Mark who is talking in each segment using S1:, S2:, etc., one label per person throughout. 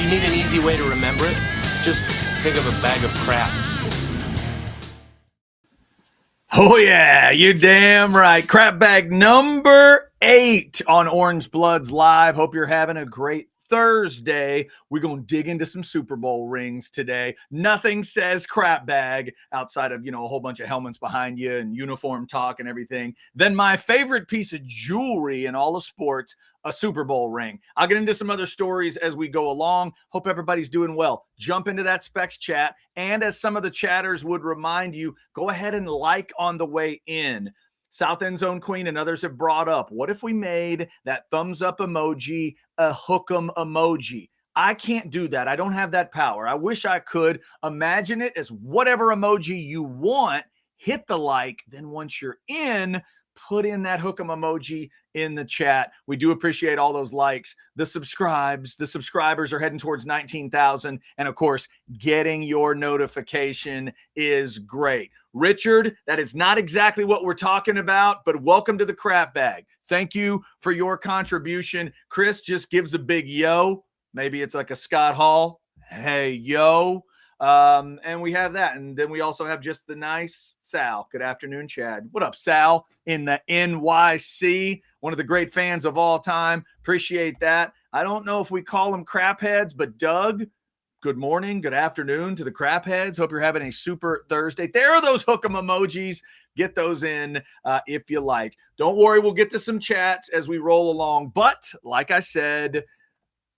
S1: you need an easy way to remember it, just think of a bag of crap.
S2: Oh, yeah, you're damn right. Crap bag number 8 on Orange Bloods Live. Hope you're having a great Thursday. We're going to dig into some Super Bowl rings today. Nothing says crap bag outside of, a whole bunch of helmets behind you and uniform talk and everything. Then my favorite piece of jewelry in all of sports, a Super Bowl ring. I'll get into some other stories as we go along. Hope everybody's doing well. Jump into that Specs chat. And as some of the chatters would remind you, go ahead and like on the way in. South End Zone Queen and others have brought up, what if we made that thumbs up emoji a hook'em emoji? I can't do that. I don't have that power. I wish I could. Imagine it as whatever emoji you want. Hit the like. Then once you're in, put in that hook'em emoji in the chat. We do appreciate all those likes. The subscribers are heading towards 19,000. And of course, getting your notification is great. Richard, that is not exactly what we're talking about, but welcome to the crap bag. Thank you for your contribution. Chris just gives a big yo. Maybe it's like a Scott Hall. Hey, yo. And we have that. And then we also have just the nice Sal. Good afternoon, Chad. What up, Sal? In the NYC, one of the great fans of all time. Appreciate that. I don't know if we call them crap heads, but Doug, good morning, good afternoon to the crap heads. Hope you're having a super Thursday. There are those hook'em emojis. Get those in if you like. Don't worry, we'll get to some chats as we roll along. But like I said,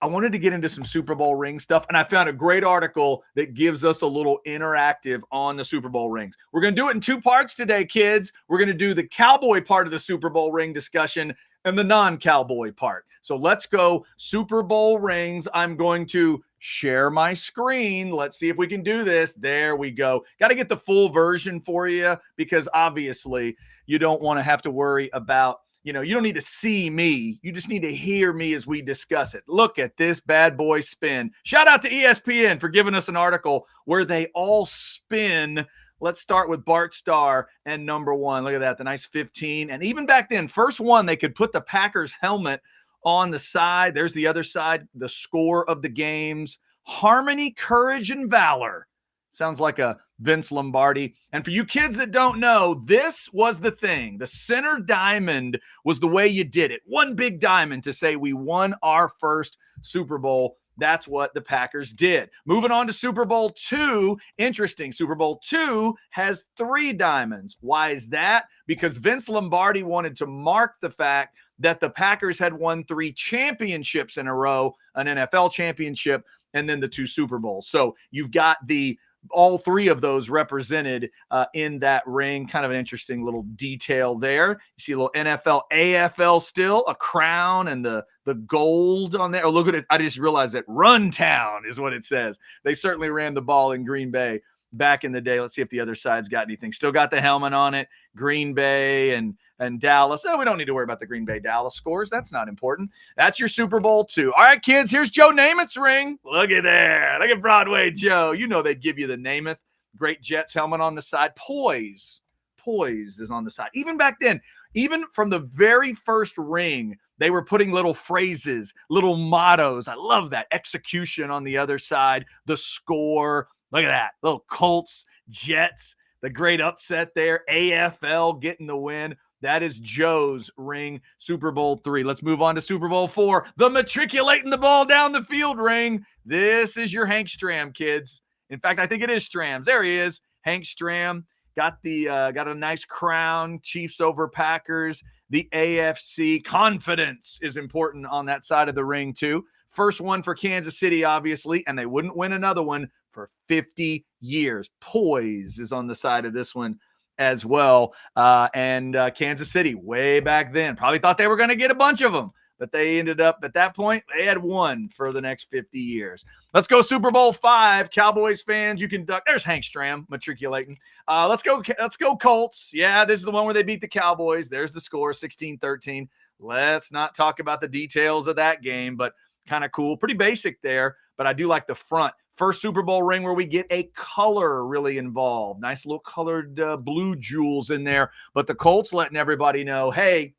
S2: I wanted to get into some Super Bowl ring stuff, and I found a great article that gives us a little interactive on the Super Bowl rings. We're going to do it in 2 parts today, kids. We're going to do the cowboy part of the Super Bowl ring discussion and the non-cowboy part. So let's go Super Bowl rings. I'm going to share my screen. Let's see if we can do this. There we go. Got to get the full version for you because obviously you don't want to have to worry about you don't need to see me. You just need to hear me as we discuss it. Look at this bad boy spin. Shout out to ESPN for giving us an article where they all spin. Let's start with Bart Starr and number 1. Look at that, the nice 15. And even back then, first one, they could put the Packers helmet on the side. There's the other side, the score of the games. Harmony, courage, and valor. Sounds like a Vince Lombardi. And for you kids that don't know, this was the thing. The center diamond was the way you did it. One big diamond to say we won our first Super Bowl. That's what the Packers did. Moving on to Super Bowl II. Interesting. Super Bowl II has 3 diamonds. Why is that? Because Vince Lombardi wanted to mark the fact that the Packers had won 3 championships in a row, an NFL championship, and then the 2 Super Bowls. So you've got all 3 of those represented in that ring. Kind of an interesting little detail there. You see a little NFL, AFL still, a crown, and the gold on there. Oh, look at it. I just realized that Run Town is what it says. They certainly ran the ball in Green Bay back in the day. Let's see if the other side's got anything. Still got the helmet on it. Green Bay and Dallas. Oh, we don't need to worry about the Green Bay Dallas scores. That's not important. That's your Super Bowl II. All right, kids, here's Joe Namath's ring. Look at there. Look at Broadway Joe. You know they'd give you the Namath. Great Jets helmet on the side. Poise is on the side. Even back then, even from the very first ring, they were putting little phrases, little mottos. I love that. Execution on the other side. The score. Look at that. Little Colts, Jets. The great upset there. AFL getting the win. That is Joe's ring, Super Bowl III. Let's move on to Super Bowl IV. The matriculating the ball down the field ring. This is your Hank Stram, kids. In fact, I think it is Stram's. There he is. Hank Stram got a nice crown. Chiefs over Packers. The AFC. Confidence is important on that side of the ring, too. First one for Kansas City, obviously, and they wouldn't win another one for 50 years. Poise is on the side of this one as well. And Kansas City, way back then, probably thought they were going to get a bunch of them, but they ended up at that point, they had 1 for the next 50 years. Let's go Super Bowl V. Cowboys fans, you can duck. There's Hank Stram matriculating. Let's go Colts. Yeah, this is the one where they beat the Cowboys. There's the score, 16-13. Let's not talk about the details of that game, but kind of cool. Pretty basic there, but I do like the front. First Super Bowl ring where we get a color really involved. Nice little colored blue jewels in there. But the Colts letting everybody know, hey,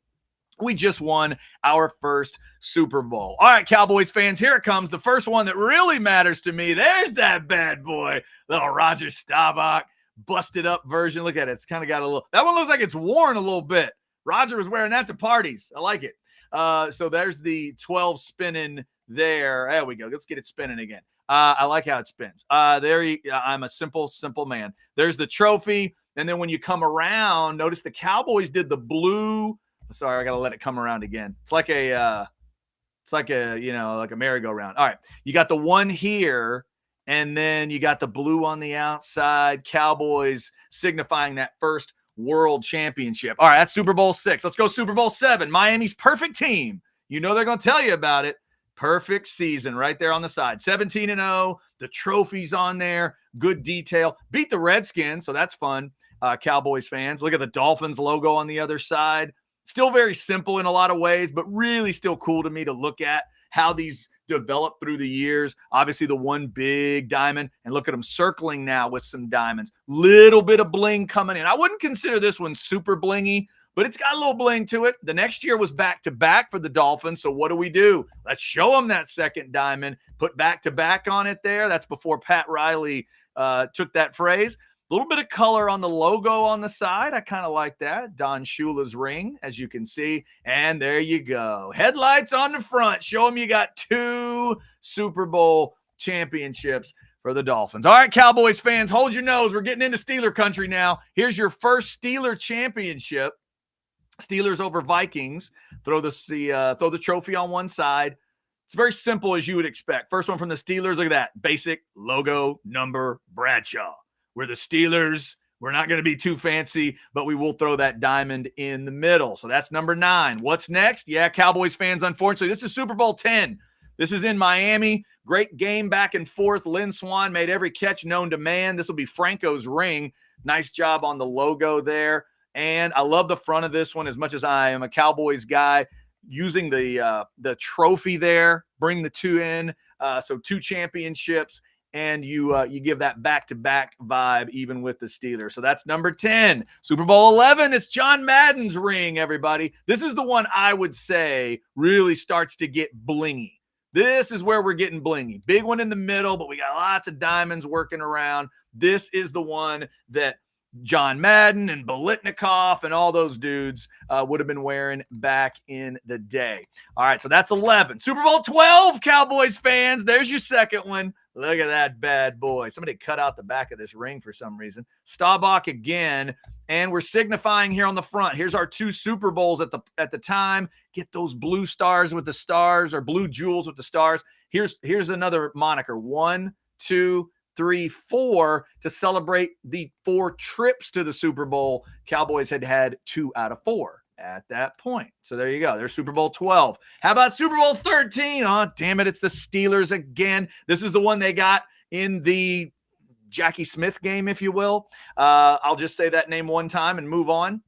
S2: We just won our first Super Bowl. All right, Cowboys fans, here it comes. The first one that really matters to me. There's that bad boy, little Roger Staubach, busted up version. Look at it. It's kind of got a little, that one looks like it's worn a little bit. Roger was wearing that to parties. I like it. So there's the 12 spinning there. There we go. Let's get it spinning again. I like how it spins. I'm a simple man. There's the trophy. And then when you come around, notice the Cowboys did the blue. Sorry, I got to let it come around again. It's like a merry-go-round. All right. You got the one here, and then you got the blue on the outside. Cowboys signifying that first world championship. All right, that's Super Bowl 6. Let's go Super Bowl 7. Miami's perfect team. You know they're going to tell you about it. Perfect season right there on the side. 17-0. The trophy's on there. Good detail. Beat the Redskins, so that's fun, Cowboys fans. Look at the Dolphins logo on the other side. Still very simple in a lot of ways, but really still cool to me to look at how these develop through the years. Obviously, the one big diamond, and look at them circling now with some diamonds. Little bit of bling coming in. I wouldn't consider this one super blingy, but it's got a little bling to it. The next year was back-to-back for the Dolphins, so what do? Let's show them that second diamond. Put back-to-back on it there. That's before Pat Riley took that phrase. A little bit of color on the logo on the side. I kind of like that. Don Shula's ring, as you can see. And there you go. Headlights on the front. Show them you got 2 Super Bowl championships for the Dolphins. All right, Cowboys fans, hold your nose. We're getting into Steeler country now. Here's your first Steeler championship. Steelers over Vikings. Throw the trophy on one side. It's very simple as you would expect. First one from the Steelers. Look at that. Basic logo number Bradshaw. We're the Steelers. We're not going to be too fancy, but we will throw that diamond in the middle. So that's number 9. What's next? Yeah, Cowboys fans, unfortunately, this is Super Bowl 10. This is in Miami. Great game back and forth. Lynn Swann made every catch known to man. This will be Franco's ring. Nice job on the logo there. And I love the front of this one as much as I am a Cowboys guy. Using the trophy there, bring the 2 in. So 2 championships. And you give that back-to-back vibe even with the Steelers. So that's number 10. Super Bowl 11, it's John Madden's ring, everybody. This is the one I would say really starts to get blingy. This is where we're getting blingy. Big one in the middle, but we got lots of diamonds working around. This is the one that John Madden and Biletnikoff and all those dudes would have been wearing back in the day. All right, so that's 11. Super Bowl 12, Cowboys fans. There's your second one. Look at that bad boy. Somebody cut out the back of this ring for some reason. Staubach again, and we're signifying here on the front. Here's our 2 Super Bowls at the time. Get those blue stars with the stars or blue jewels with the stars. Here's another moniker. 1, 2, 3, 4 to celebrate the 4 trips to the Super Bowl. Cowboys had 2 out of 4 at that point. So there you go. There's Super Bowl 12. How about Super Bowl 13? Oh, damn it. It's the Steelers again. This is the one they got in the Jackie Smith game, if you will. I'll just say that name one time and move on.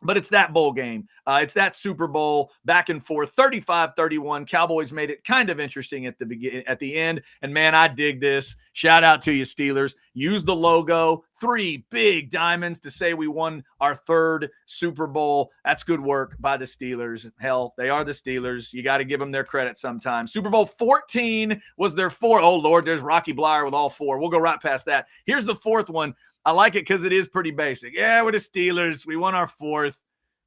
S2: But it's that bowl game. It's that Super Bowl back and forth, 35-31. Cowboys made it kind of interesting at the end. And, man, I dig this. Shout out to you, Steelers. Use the logo. 3 big diamonds to say we won our 3rd Super Bowl. That's good work by the Steelers. Hell, they are the Steelers. You got to give them their credit sometimes. Super Bowl 14 was their 4th. Oh, Lord, there's Rocky Blyer with all 4. We'll go right past that. Here's the 4th one. I like it because it is pretty basic. Yeah, we're the Steelers. We won our 4th.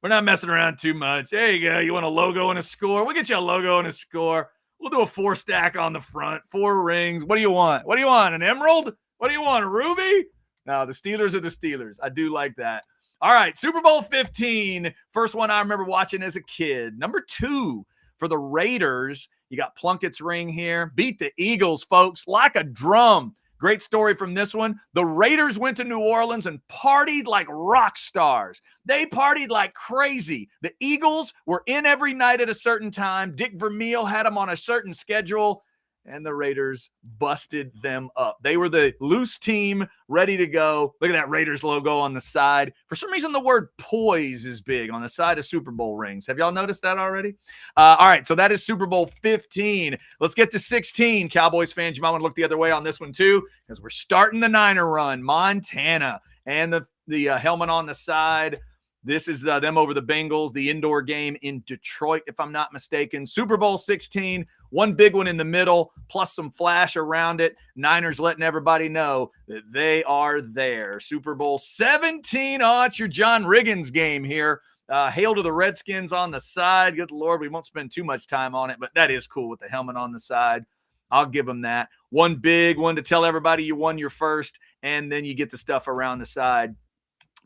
S2: We're not messing around too much. There you go. You want a logo and a score? We'll get you a logo and a score. We'll do a 4 stack on the front, 4 rings. What do you want? What do you want? An emerald? What do you want? A ruby? No, the Steelers are the Steelers. I do like that. All right, Super Bowl 15. First one I remember watching as a kid. Number 2 for the Raiders. You got Plunkett's ring here. Beat the Eagles, folks, like a drum. Great story from this one. The Raiders went to New Orleans and partied like rock stars. They partied like crazy. The Eagles were in every night at a certain time. Dick Vermeil had them on a certain schedule, and the Raiders busted them up. They were the loose team ready to go. Look at that Raiders logo on the side. For some reason, the word poise is big on the side of Super Bowl rings. Have y'all noticed that already? All right, so that is Super Bowl 15. Let's get to 16. Cowboys fans, you might want to look the other way on this one too, because we're starting the Niner run. Montana and the helmet on the side. This is them over the Bengals, the indoor game in Detroit, if I'm not mistaken. Super Bowl 16, one big one in the middle, plus some flash around it. Niners letting everybody know that they are there. Super Bowl 17. Oh, it's your John Riggins game here. Hail to the Redskins on the side. Good Lord, we won't spend too much time on it, but that is cool with the helmet on the side. I'll give them that. One big one to tell everybody you won your first, and then you get the stuff around the side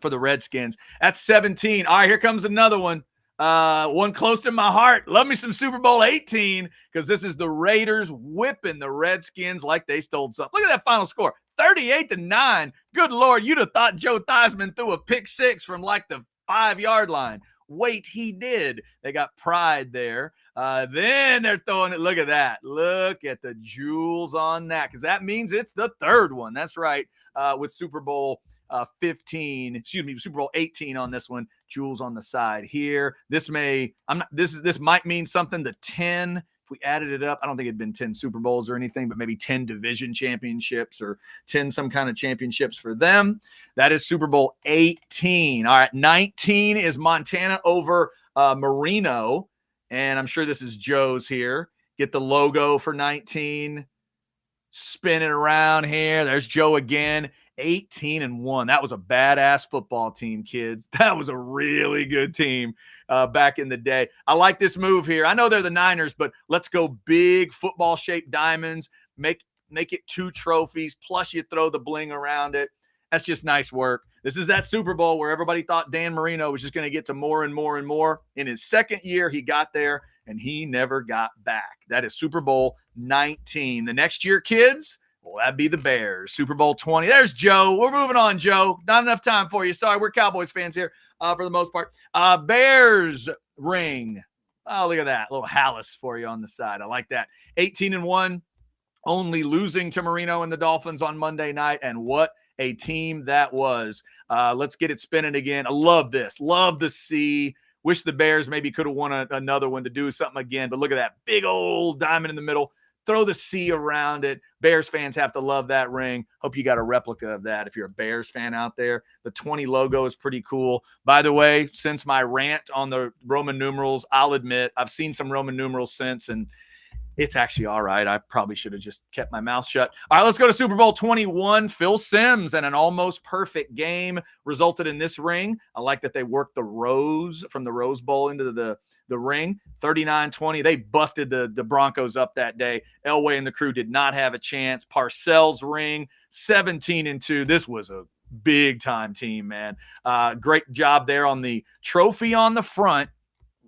S2: for the Redskins. That's 17. All right, here comes another one. One close to my heart. Love me some Super Bowl 18 because this is the Raiders whipping the Redskins like they stole something. Look at that final score, 38-9. Good Lord, you'd have thought Joe Theismann threw a pick six from like the 5-yard line. Wait, he did. They got pride there. Then they're throwing it. Look at that. Look at the jewels on that because that means it's the third one. That's right. With Super Bowl 18 on this one. Jewels on the side here. This might mean something to 10. If we added it up, I don't think it'd been 10 Super Bowls or anything, but maybe 10 division championships or 10 some kind of championships for them. That is Super Bowl 18. All right, 19 is Montana over Marino. And I'm sure this is Joe's here. Get the logo for 19. Spin it around here. There's Joe again. 18-1. That was a badass football team, kids. That was a really good team back in the day. I like this move here. I know they're the Niners, but let's go big football-shaped diamonds. Make it 2 trophies, plus you throw the bling around it. That's just nice work. This is that Super Bowl where everybody thought Dan Marino was just going to get to more and more and more. In his second year, he got there, and he never got back. That is Super Bowl 19. The next year, kids, well, that'd be the Bears. Super Bowl 20. There's Joe. We're moving on, Joe. Not enough time for you. Sorry, we're Cowboys fans here for the most part. Bears ring. Oh, look at that. A little Hallis for you on the side. I like that. 18-1. Only losing to Marino and the Dolphins on Monday night. And what a team that was. Let's get it spinning again. I love this. Love the C. Wish the Bears maybe could have won another one to do something again. But look at that big old diamond in the middle. Throw the C around it. Bears fans have to love that ring. Hope you got a replica of that if you're a Bears fan out there. The 20 logo is pretty cool. By the way, since my rant on the Roman numerals, I'll admit I've seen some Roman numerals since, and it's actually all right. I probably should have just kept my mouth shut. All right, let's go to Super Bowl 21. Phil Simms and an almost perfect game resulted in this ring. I like that they worked the rose from the Rose Bowl into the ring. 39-20. They busted the Broncos up that day. Elway and the crew did not have a chance. Parcells ring, 17-2. This was a big-time team, man. Great job there on the trophy on the front.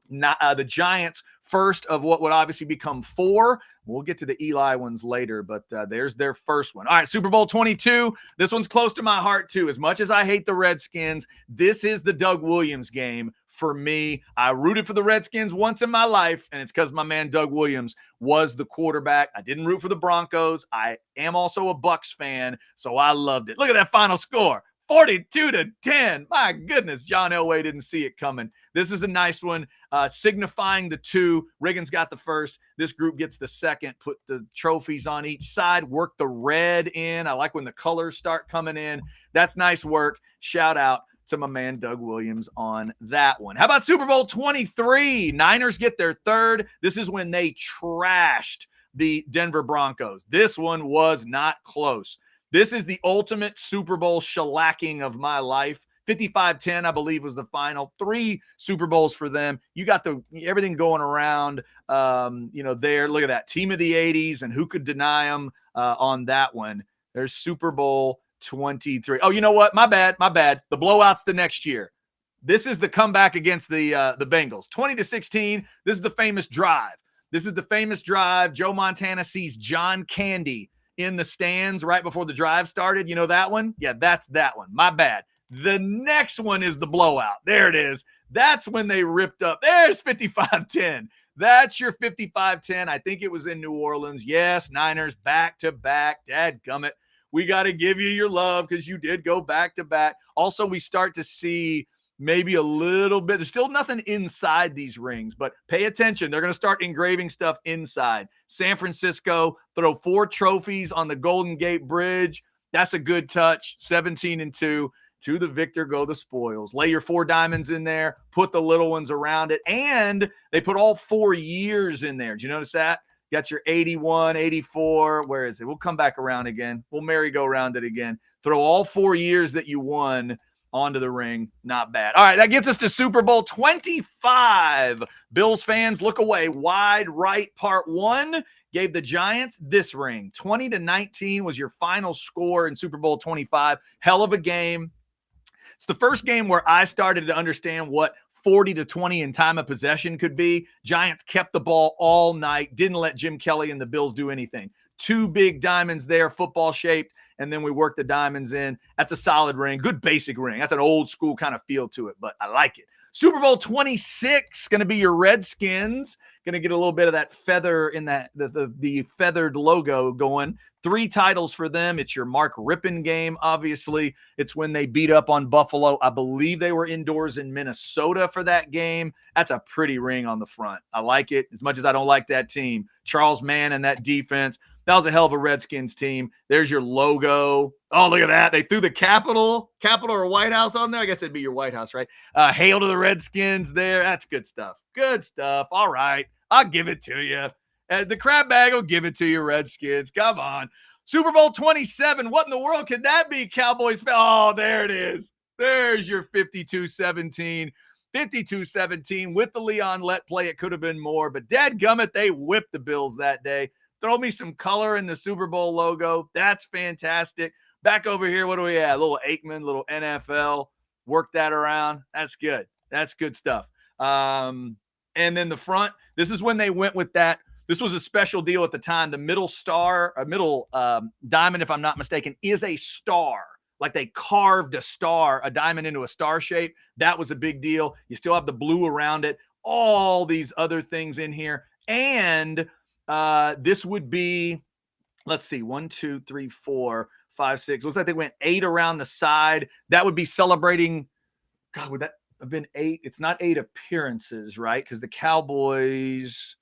S2: The Giants first of what would obviously become 4. We'll get to the Eli ones later, but there's their first one. All right, Super Bowl 22. This one's close to my heart, too. As much as I hate the Redskins, this is the Doug Williams game for me. I rooted for the Redskins once in my life, and it's because my man Doug Williams was the quarterback. I didn't root for the Broncos. I am also a Bucs fan, so I loved it. Look at that final score. 42-10. My goodness, John Elway didn't see it coming. This is a nice one, signifying the 2. Riggins got the first. This group gets the second. Put the trophies on each side. Work the red in. I like when the colors start coming in. That's nice work. Shout out to my man Doug Williams on that one. How about Super Bowl 23? Niners get their third. This is when they trashed the Denver Broncos. This one was not close. This is the ultimate Super Bowl shellacking of my life. 55-10, I believe, was the final. 3 Super Bowls for them. You got everything going around, there. Look at that. Team of the 80s, and who could deny them on that one? There's Super Bowl 23. Oh, you know what? My bad. The blowout's the next year. This is the comeback against the Bengals. 20-16. This is the famous drive. Joe Montana sees John Candy in the stands right before the drive started. You know that one? Yeah, that's that one. My bad. The next one is the blowout. There it is. That's when they ripped up. There's 55-10. That's your 55-10. I think it was in New Orleans. Yes, Niners back-to-back. Dadgummit. We got to give you your love because you did go back-to-back. Also, we start to see maybe a little bit. There's still nothing inside these rings, but pay attention. They're going to start engraving stuff inside. San Francisco, throw 4 trophies on the Golden Gate Bridge. That's a good touch. 17-2. To the victor go the spoils. Lay your 4 diamonds in there, put the little ones around it, and they put all 4 years in there. Did you notice that? Got your 81, 84. Where is it? We'll come back around again. We'll merry-go-round it again. Throw all 4 years that you won onto the ring. Not bad. All right, that gets us to Super Bowl 25. Bills fans, look away. Wide right, part 1 gave the Giants this ring. 20-19 was your final score in Super Bowl 25. Hell of a game. It's the first game where I started to understand what 40-20 in time of possession could be. Giants kept the ball all night, didn't let Jim Kelly and the Bills do anything. 2 big diamonds there, football shaped, and then we worked the diamonds in. That's a solid ring, good basic ring. That's an old school kind of feel to it, but I like it. Super Bowl 26, going to be your Redskins. Going to get a little bit of that feather in that the feathered logo going. 3 titles for them. It's your Mark Rippon game, obviously. It's when they beat up on Buffalo. I believe they were indoors in Minnesota for that game. That's a pretty ring on the front. I like it as much as I don't like that team. Charles Mann and that defense. That was a hell of a Redskins team. There's your logo. Oh, look at that. They threw the Capitol or White House on there. I guess it'd be your White House, right? Hail to the Redskins there. That's good stuff. Good stuff. All right. I'll give it to you. The crab bag will give it to you, Redskins. Come on. Super Bowl 27. What in the world could that be, Cowboys? Oh, there it is. There's your 52-17. 52-17 with the Leon Lett play. It could have been more, but dadgummit, they whipped the Bills that day. Throw me some color in the Super Bowl logo. That's fantastic. Back over here, what do we have? A little Aikman, little NFL. Work that around. That's good. That's good stuff. And then the front, this is when they went with that. This was a special deal at the time. The middle star, a middle diamond, if I'm not mistaken, is a star. Like they carved a star, a diamond into a star shape. That was a big deal. You still have the blue around it. All these other things in here. And this would be, let's see, 1, 2, 3, 4, 5, 6. Looks like they went 8 around the side. That would be celebrating. God, would that have been 8? It's not 8 appearances, right? Because the Cowboys,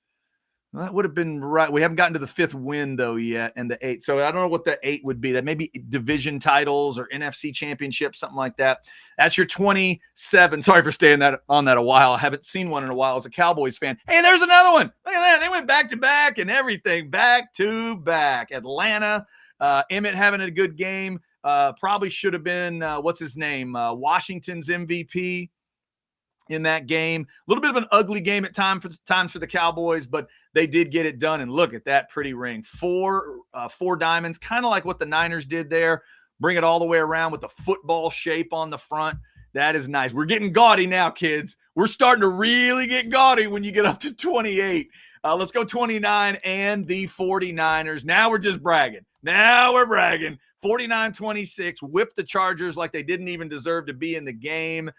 S2: well, that would have been right. We haven't gotten to the 5th win, though, yet, and the 8. So I don't know what the 8 would be. That may be division titles or NFC championship, something like that. That's your 27. Sorry for staying on that a while. I haven't seen one in a while as a Cowboys fan. Hey, there's another one. Look at that. They went back-to-back and everything. Back-to-back. Atlanta, Emmett having a good game. Probably should have been, what's his name? Washington's MVP. In that game. A little bit of an ugly game at times for the Cowboys, but they did get it done. And look at that pretty ring. 4 diamonds, kind of like what the Niners did there. Bring it all the way around with the football shape on the front. That is nice. We're getting gaudy now, kids. We're starting to really get gaudy when you get up to 28. Let's go 29 and the 49ers. Now we're just bragging. Now we're bragging. 49-26, whip the Chargers like they didn't even deserve to be in the game.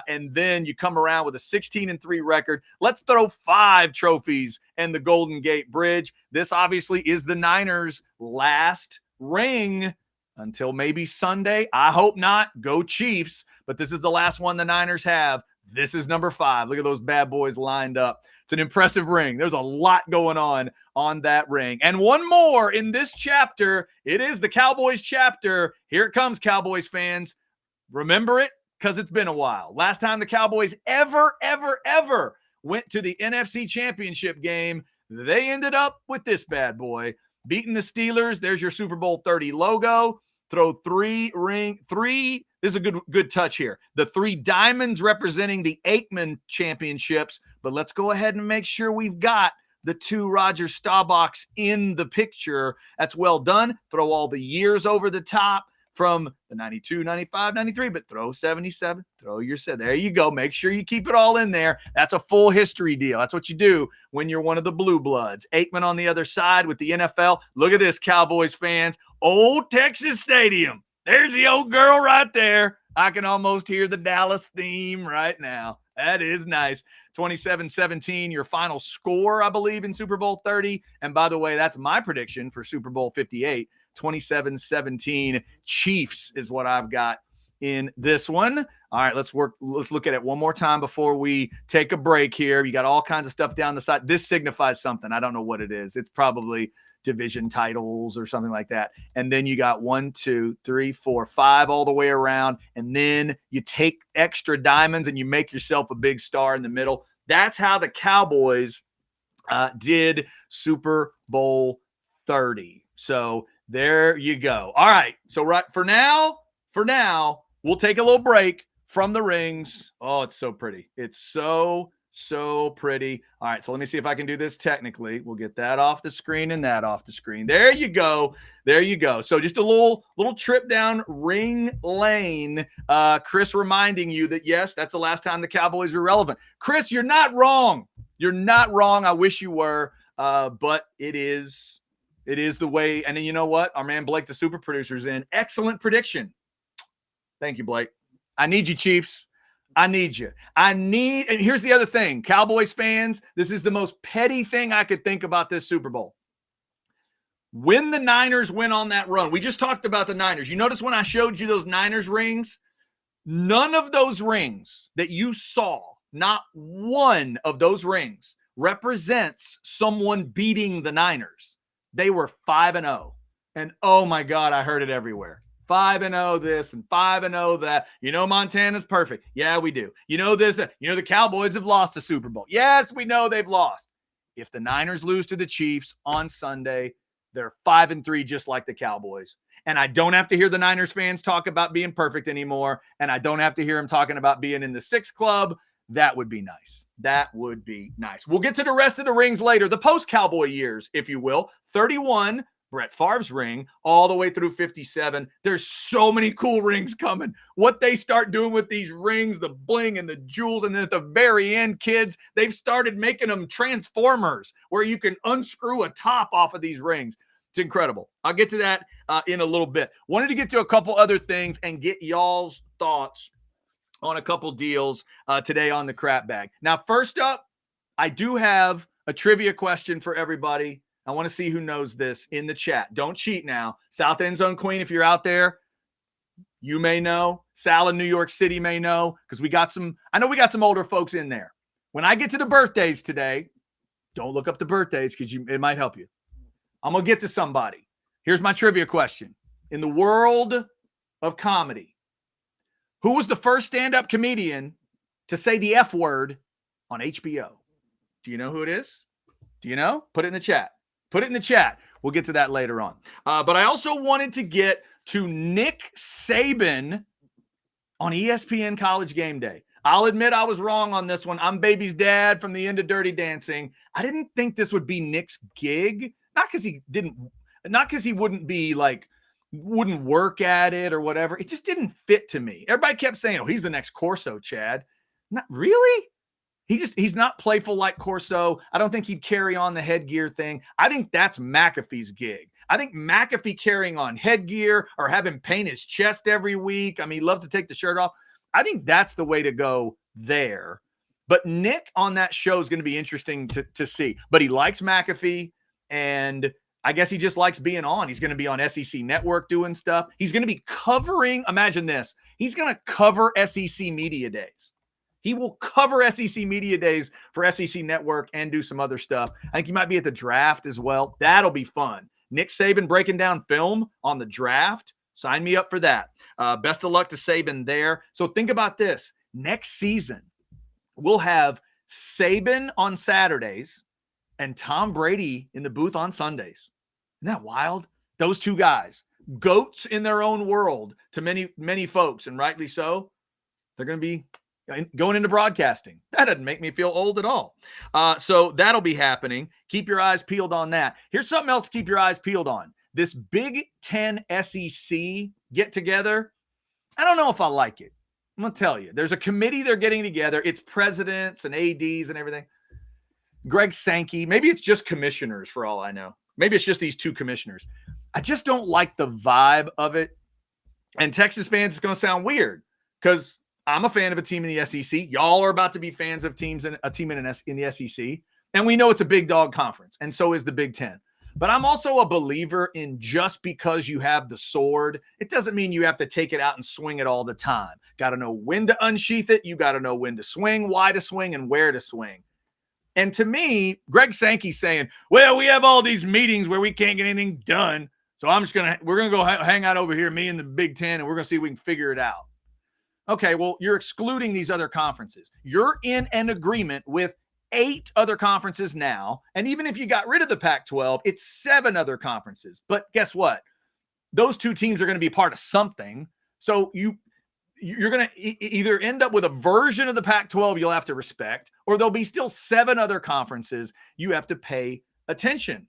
S2: And then you come around with a 16-3 record. Let's throw 5 trophies and the Golden Gate Bridge. This obviously is the Niners' last ring until maybe Sunday. I hope not. Go Chiefs. But this is the last one the Niners have. This is number 5. Look at those bad boys lined up. It's an impressive ring. There's a lot going on that ring. And one more in this chapter. It is the Cowboys chapter. Here it comes, Cowboys fans. Remember it because it's been a while. Last time the Cowboys ever went to the NFC Championship game, they ended up with this bad boy. Beating the Steelers. There's your Super Bowl 30 logo. Throw 3. This is a good touch here. The 3 diamonds representing the Aikman championships, but let's go ahead and make sure we've got the 2 Roger Staubachs in the picture. That's well done. Throw all the years over the top from the 92, 95, 93, but throw 77, throw your set. There you go. Make sure you keep it all in there. That's a full history deal. That's what you do when you're one of the blue bloods. Aikman on the other side with the NFL. Look at this, Cowboys fans. Old Texas Stadium. There's the old girl right there. I can almost hear the Dallas theme right now. That is nice. 27-17, your final score, I believe, in Super Bowl 30. And by the way, that's my prediction for Super Bowl 58. 27-17 Chiefs is what I've got in this one. All right, let's look at it one more time before we take a break here. You got all kinds of stuff down the side. This signifies something. I don't know what it is. It's probably division titles or something like that. And then you got 1, 2, 3, 4, 5 all the way around. And then you take extra diamonds and you make yourself a big star in the middle. That's how the Cowboys did Super Bowl 30. So there you go. All right. So right for now, we'll take a little break from the rings. Oh, it's so pretty. It's so pretty. All right. So let me see if I can do this technically. We'll get that off the screen and that off the screen. There you go. So just a little trip down ring lane. Chris reminding you that, yes, that's the last time the Cowboys were relevant. Chris, you're not wrong. I wish you were, but it is the way. And then you know what? Our man Blake, the super producer's in. Excellent prediction. Thank you, Blake. I need you, Chiefs. I need you. And here's the other thing, Cowboys fans, this is the most petty thing I could think about this Super Bowl. When the Niners went on that run, we just talked about the Niners. You notice when I showed you those Niners rings, none of those rings that you saw, not one of those rings represents someone beating the Niners. They were 5-0. And oh my God, I heard it everywhere. 5-0 this and 5-0 that. You know Montana's perfect. Yeah, we do. You know this. You know the Cowboys have lost the Super Bowl. Yes, we know they've lost. If the Niners lose to the Chiefs on Sunday, they're 5-3 just like the Cowboys. And I don't have to hear the Niners fans talk about being perfect anymore. And I don't have to hear them talking about being in the 6 club. That would be nice. We'll get to the rest of the rings later. The post-Cowboy years, if you will. 31, Brett Favre's ring, all the way through 57. There's so many cool rings coming. What they start doing with these rings, the bling and the jewels, and then at the very end, kids, they've started making them transformers where you can unscrew a top off of these rings. It's incredible. I'll get to that in a little bit. Wanted to get to a couple other things and get y'all's thoughts on a couple deals today on the crap bag. Now, first up, I do have a trivia question for everybody. I want to see who knows this in the chat. Don't cheat now. South End Zone Queen, if you're out there, you may know. Sal in New York City may know because I know we got some older folks in there. When I get to the birthdays today, don't look up the birthdays because it might help you. I'm going to get to somebody. Here's my trivia question. In the world of comedy, who was the first stand-up comedian to say the F word on HBO? Do you know who it is? Do you know? Put it in the chat. We'll get to that later on. But I also wanted to get to Nick Saban on ESPN College Game Day. I'll admit I was wrong on this one. I'm Baby's dad from the end of Dirty Dancing. I didn't think this would be Nick's gig. Not because he wouldn't work at it or whatever. It just didn't fit to me. Everybody kept saying, oh, he's the next Corso, Chad. Not really. He's not playful like Corso. I don't think he'd carry on the headgear thing. I think that's McAfee's gig. I think McAfee carrying on headgear or having paint his chest every week. I mean, he loves to take the shirt off. I think that's the way to go there. But Nick on that show is going to be interesting to see. But he likes McAfee, and I guess he just likes being on. He's going to be on SEC Network doing stuff. He's going to be covering, imagine this, he's going to cover SEC Media Days. He will cover SEC Media Days for SEC Network and do some other stuff. I think he might be at the draft as well. That'll be fun. Nick Saban breaking down film on the draft. Sign me up for that. Best of luck to Saban there. So think about this. Next season, we'll have Saban on Saturdays and Tom Brady in the booth on Sundays. Isn't that wild? Those two guys, goats in their own world to many, many folks, and rightly so. They're going to be going into broadcasting. That doesn't make me feel old at all. So that'll be happening. Keep your eyes peeled on that. Here's something else to keep your eyes peeled on. This Big Ten SEC get together. I don't know if I like it. I'm going to tell you. There's a committee they're getting together. It's presidents and ADs and everything. Greg Sankey. Maybe it's just commissioners for all I know. Maybe it's just these two commissioners. I just don't like the vibe of it. And Texas fans, it's going to sound weird because I'm a fan of a team in the SEC. Y'all are about to be fans of teams in a team in the SEC. And we know it's a big dog conference, and so is the Big Ten. But I'm also a believer in just because you have the sword, it doesn't mean you have to take it out and swing it all the time. Got to know when to unsheath it. You got to know when to swing, why to swing, and where to swing. And to me, Greg Sankey's saying, well, we have all these meetings where we can't get anything done. So we're going to go hang out over here, me and the Big Ten, and we're going to see if we can figure it out. Okay, well, you're excluding these other conferences. You're in an agreement with 8 other conferences now. And even if you got rid of the Pac-12, it's 7 other conferences. But guess what? Those 2 teams are going to be part of something. So you're going to either end up with a version of the Pac-12 you'll have to respect, or there'll be still 7 other conferences you have to pay attention.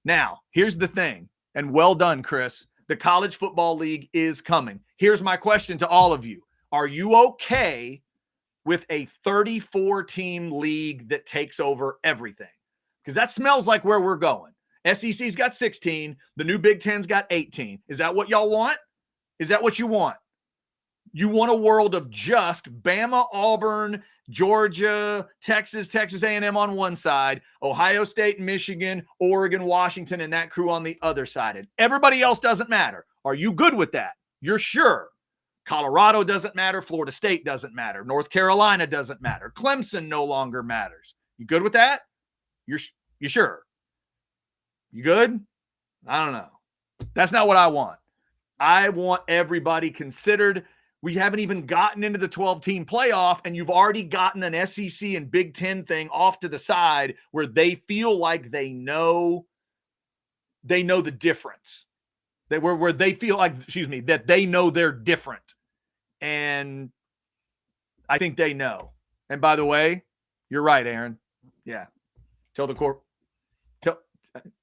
S2: Now, here's the thing, and well done, Chris. The College Football League is coming. Here's my question to all of you. Are you okay with a 34-team league that takes over everything? Because that smells like where we're going. SEC's got 16. The new Big Ten's got 18. Is that what y'all want? Is that what you want? You want a world of just Bama, Auburn, Georgia, Texas A&M on one side, Ohio State, Michigan, Oregon, Washington, and that crew on the other side. And everybody else doesn't matter. Are you good with that? You're sure? Colorado doesn't matter. Florida State doesn't matter. North Carolina doesn't matter. Clemson no longer matters. You good with that? You sure? You good? I don't know. That's not what I want. I want everybody considered. We haven't even gotten into the 12-team playoff, and you've already gotten an SEC and Big Ten thing off to the side where they feel like they know the difference. Where they feel like, that they know they're different. And I think they know. And by the way, you're right, Aaron. Yeah.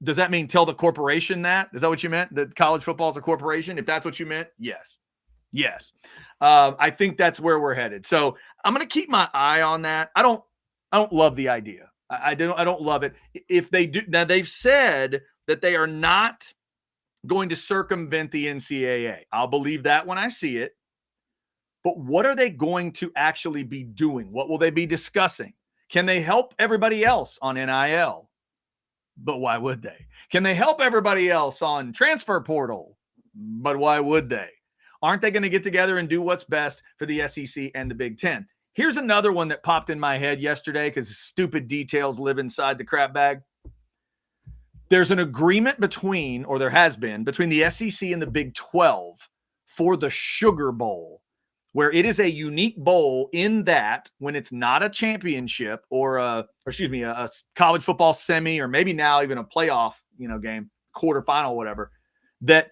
S2: Does that mean tell the corporation that? Is that what you meant? That college football is a corporation? If that's what you meant, yes. Yes. I think that's where we're headed. So I'm going to keep my eye on that. I don't love the idea. I don't love it. If they do, now they've said that they are not going to circumvent the NCAA. I'll believe that when I see it. But what are they going to actually be doing? What will they be discussing? Can they help everybody else on NIL? But why would they? Can they help everybody else on transfer portal? But why would they? Aren't they going to get together and do what's best for the SEC and the Big Ten? Here's another one that popped in my head yesterday because stupid details live inside the crap bag. There's an agreement there has been between the SEC and the Big 12 for the Sugar Bowl, where it is a unique bowl in that when it's not a championship or a college football semi, or maybe now even a playoff, game, quarterfinal, whatever, that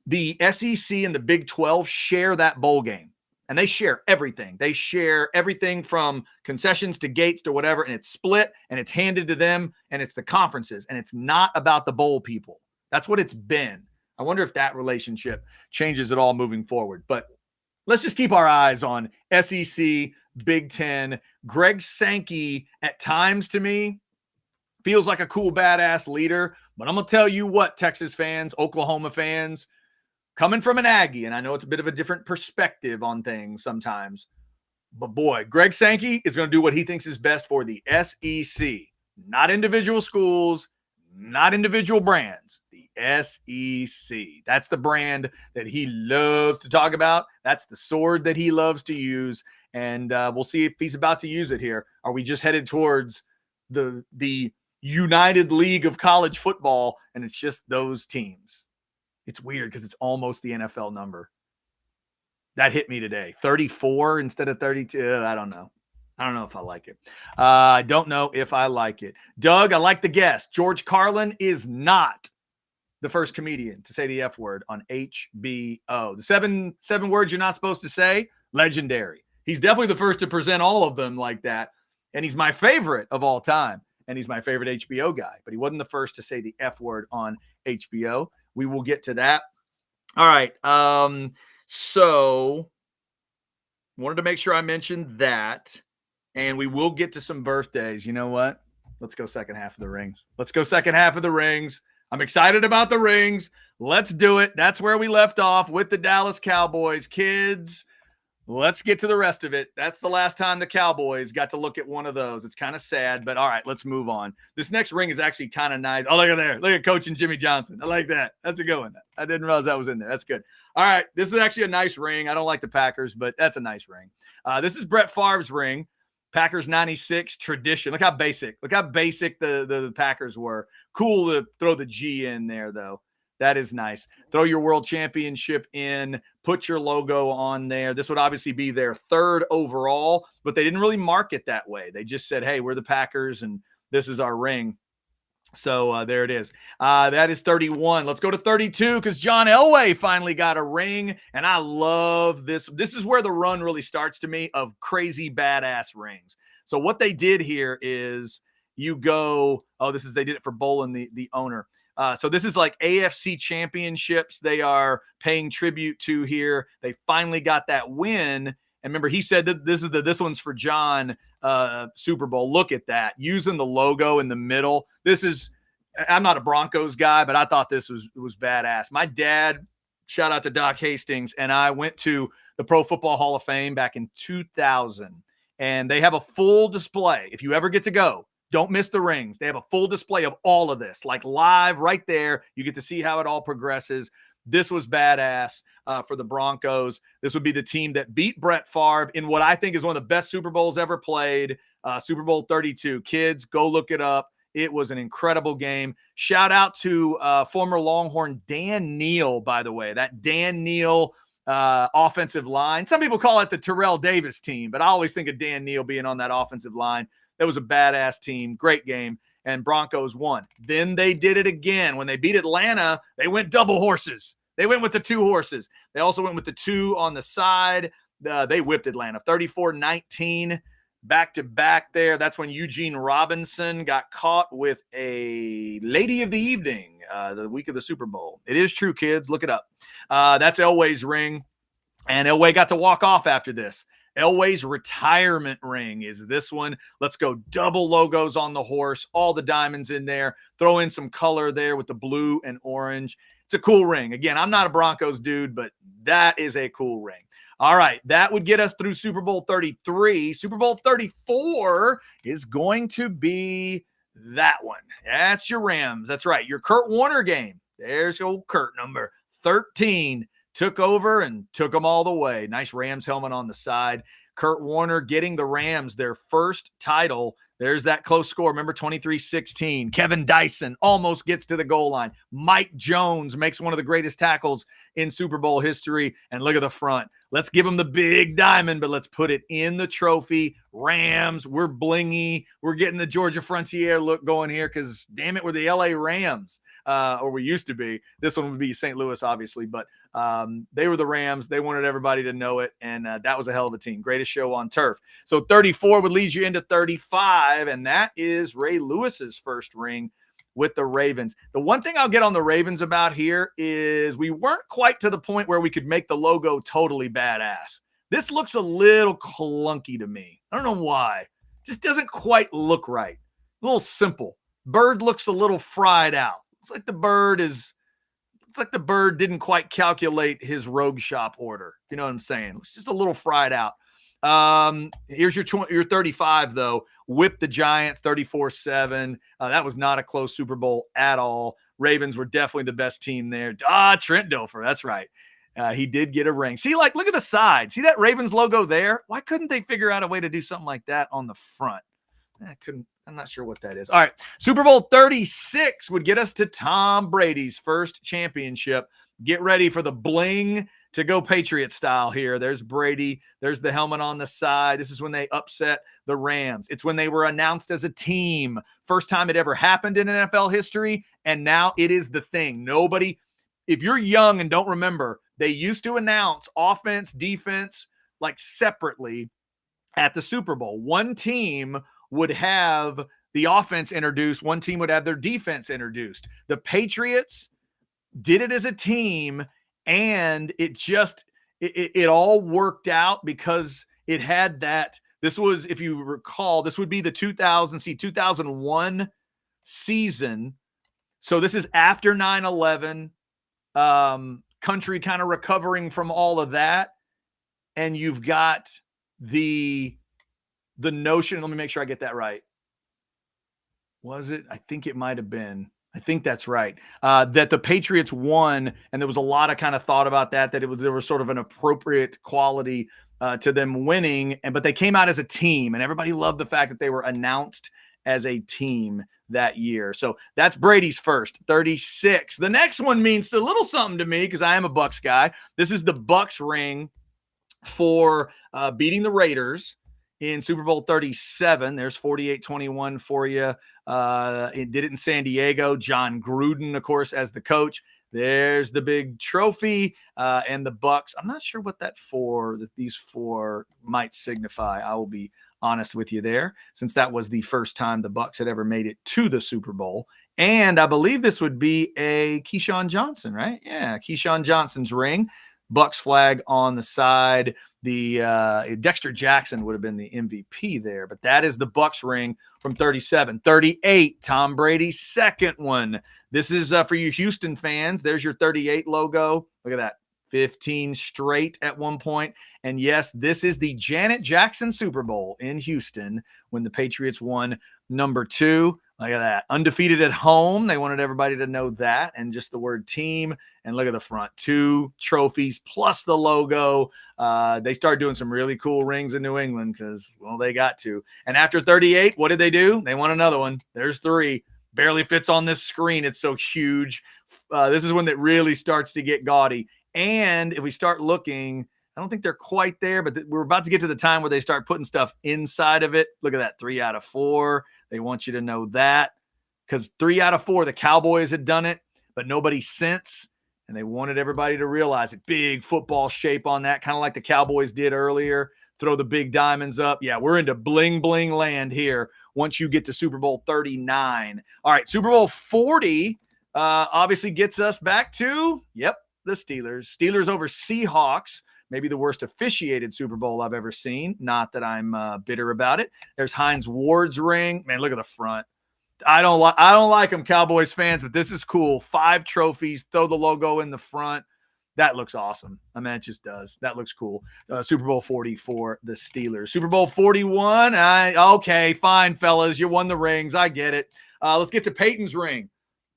S2: the SEC and the Big 12 share that bowl game, and they share everything. They share everything from concessions to gates to whatever, and it's split and it's handed to them, and it's the conferences, and it's not about the bowl people. That's what it's been. I wonder if that relationship changes at all moving forward, but let's just keep our eyes on SEC, Big Ten. Greg Sankey, at times to me, feels like a cool, badass leader. But I'm going to tell you what, Texas fans, Oklahoma fans, coming from an Aggie, and I know it's a bit of a different perspective on things sometimes, but boy, Greg Sankey is going to do what he thinks is best for the SEC. Not individual schools, not individual brands. The SEC. That's the brand that he loves to talk about. That's the sword that he loves to use. And we'll see if he's about to use it here. Are we just headed towards the United League of college football, and it's just those teams? It's weird because it's almost the NFL number. That hit me today. 34 instead of 32. I don't know. I don't know if I like it. I don't know if I like it. Doug, I like the guess. George Carlin is not the first comedian to say the F word on HBO. The seven words you're not supposed to say, legendary. He's definitely the first to present all of them like that. And he's my favorite of all time. And he's my favorite HBO guy. But he wasn't the first to say the F word on HBO. We will get to that. All right. So wanted to make sure I mentioned that. And we will get to some birthdays. You know what? Let's go second half of the rings. I'm excited about the rings. Let's do it. That's where we left off with the Dallas Cowboys. Kids, let's get to the rest of it. That's the last time the Cowboys got to look at one of those. It's kind of sad, but all right, let's move on. This next ring is actually kind of nice. Oh, look at there. Look at Coach and Jimmy Johnson. I like that. That's a good one. I didn't realize that was in there. That's good. All right, this is actually a nice ring. I don't like the Packers, but that's a nice ring. This is Brett Favre's ring. Packers 96 tradition. Look how basic. Look how basic the Packers were. Cool to throw the G in there, though. That is nice. Throw your world championship in, put your logo on there. This would obviously be their third overall, but they didn't really mark it that way. They just said, hey, we're the Packers and this is our ring. So there it is. That is 31. Let's go to 32 because John Elway finally got a ring, and I love this. This is where the run really starts to me of crazy badass rings. So what they did here is you go, they did it for Bolin, the owner. So this is like AFC championships they are paying tribute to here. They finally got that win. And remember, he said that this one's for John Super Bowl. Look at that. Using the logo in the middle. I'm not a Broncos guy, but I thought this was badass. My dad, shout out to Doc Hastings, and I went to the Pro Football Hall of Fame back in 2000. And they have a full display. If you ever get to go, don't miss the rings. They have a full display of all of this, like live right there. You get to see how it all progresses. This was badass for the Broncos. This would be the team that beat Brett Favre in what I think is one of the best Super Bowls ever played, Super Bowl 32. Kids, go look it up. It was an incredible game. Shout out to former Longhorn Dan Neal, by the way. That Dan Neal offensive line. Some people call it the Terrell Davis team, but I always think of Dan Neal being on that offensive line. That was a badass team. Great game. And Broncos won. Then they did it again. When they beat Atlanta, they went double horses. They went with the 2 horses. They also went with the 2 on the side. They whipped Atlanta 34-19 back-to-back there. That's when Eugene Robinson got caught with a lady of the evening the week of the Super Bowl. It is true, kids. Look it up. That's Elway's ring. And Elway got to walk off after this. Elway's retirement ring is this one. Let's go double logos on the horse, all the diamonds in there. Throw in some color there with the blue and orange. It's a cool ring. Again, I'm not a Broncos dude, but that is a cool ring. All right, that would get us through Super Bowl 33. Super Bowl 34 is going to be that one. That's your Rams. That's right, your Kurt Warner game. There's old Kurt, number 13. Took over and took them all the way. Nice Rams helmet on the side. Kurt Warner getting the Rams their first title. There's that close score. Remember, 23-16. Kevin Dyson almost gets to the goal line. Mike Jones makes one of the greatest tackles in Super Bowl history. And look at the front. Let's give them the big diamond, but let's put it in the trophy. Rams, we're blingy. We're getting the Georgia Frontier look going here because, damn it, we're the LA Rams. Or we used to be. This one would be St. Louis, obviously, but they were the Rams. They wanted everybody to know it, and that was a hell of a team. Greatest show on turf. So 34 would lead you into 35, and that is Ray Lewis's first ring with the Ravens. The one thing I'll get on the Ravens about here is we weren't quite to the point where we could make the logo totally badass. This looks a little clunky to me. I don't know why. Just doesn't quite look right. A little simple. Bird looks a little fried out. It's like the bird didn't quite calculate his Rogue Shop order. You know what I'm saying? It's just a little fried out. Here's your 35, though. Whipped the Giants 34-7. That was not a close Super Bowl at all. Ravens were definitely the best team there. Trent Dilfer. That's right. He did get a ring. See, look at the side. See that Ravens logo there? Why couldn't they figure out a way to do something like that on the front? I'm not sure what that is. All right. Super Bowl 36 would get us to Tom Brady's first championship. Get ready for the bling to go Patriot style here. There's Brady. There's the helmet on the side. This is when they upset the Rams. It's when they were announced as a team. First time it ever happened in NFL history. And now it is the thing. If you're young and don't remember, they used to announce offense, defense, like separately at the Super Bowl. One team would have the offense introduced. One team would have their defense introduced. The Patriots did it as a team, and it all worked out because it had that. This was, if you recall, this would be the 2001 season. So this is after 9/11, country kind of recovering from all of that. And you've got the notion, let me make sure I get that right. Was it? I think it might have been. I think that's right. That the Patriots won, and there was a lot of kind of thought about that there was sort of an appropriate quality to them winning, but they came out as a team, and everybody loved the fact that they were announced as a team that year. So that's Brady's first, 36. The next one means a little something to me because I am a Bucs guy. This is the Bucs ring for beating the Raiders in Super Bowl 37. There's 48-21 for you. It did it in San Diego. John Gruden, of course, as the coach. There's the big trophy and the Bucs. I'm not sure what these four might signify. I will be honest with you there, since that was the first time the Bucs had ever made it to the Super Bowl. And I believe this would be a Keyshawn Johnson, right? Yeah, Keyshawn Johnson's ring. Bucs flag on the side. The Dexter Jackson would have been the MVP there, but that is the Bucs ring from 37. 38, Tom Brady's second one. This is for you Houston fans. There's your 38 logo. Look at that. 15 straight at one point. And yes, this is the Janet Jackson Super Bowl in Houston when the Patriots won number 2. Look at that. Undefeated at home. They wanted everybody to know that. And just the word team. And look at the front. 2 trophies plus the logo. They started doing some really cool rings in New England because, well, they got to. And after 38, what did they do? They won another one. There's 3. Barely fits on this screen. It's so huge. This is when it really starts to get gaudy. And if we start looking, I don't think they're quite there, but we're about to get to the time where they start putting stuff inside of it. Look at that, 3 out of 4. They want you to know that because 3 out of 4, the Cowboys had done it, but nobody since. And they wanted everybody to realize it. Big football shape on that, kind of like the Cowboys did earlier. Throw the big diamonds up. Yeah, we're into bling, bling land here once you get to Super Bowl 39. All right, Super Bowl 40 obviously gets us back to, the Steelers. Steelers over Seahawks. Maybe the worst officiated Super Bowl I've ever seen. Not that I'm bitter about it. There's Hines Ward's ring. Man, look at the front. I don't like them, Cowboys fans, but this is cool. 5 trophies. Throw the logo in the front. That looks awesome. I mean, it just does. That looks cool. Super Bowl 40 for the Steelers. Super Bowl 41. Okay, fine, fellas. You won the rings. I get it. Let's get to Peyton's ring.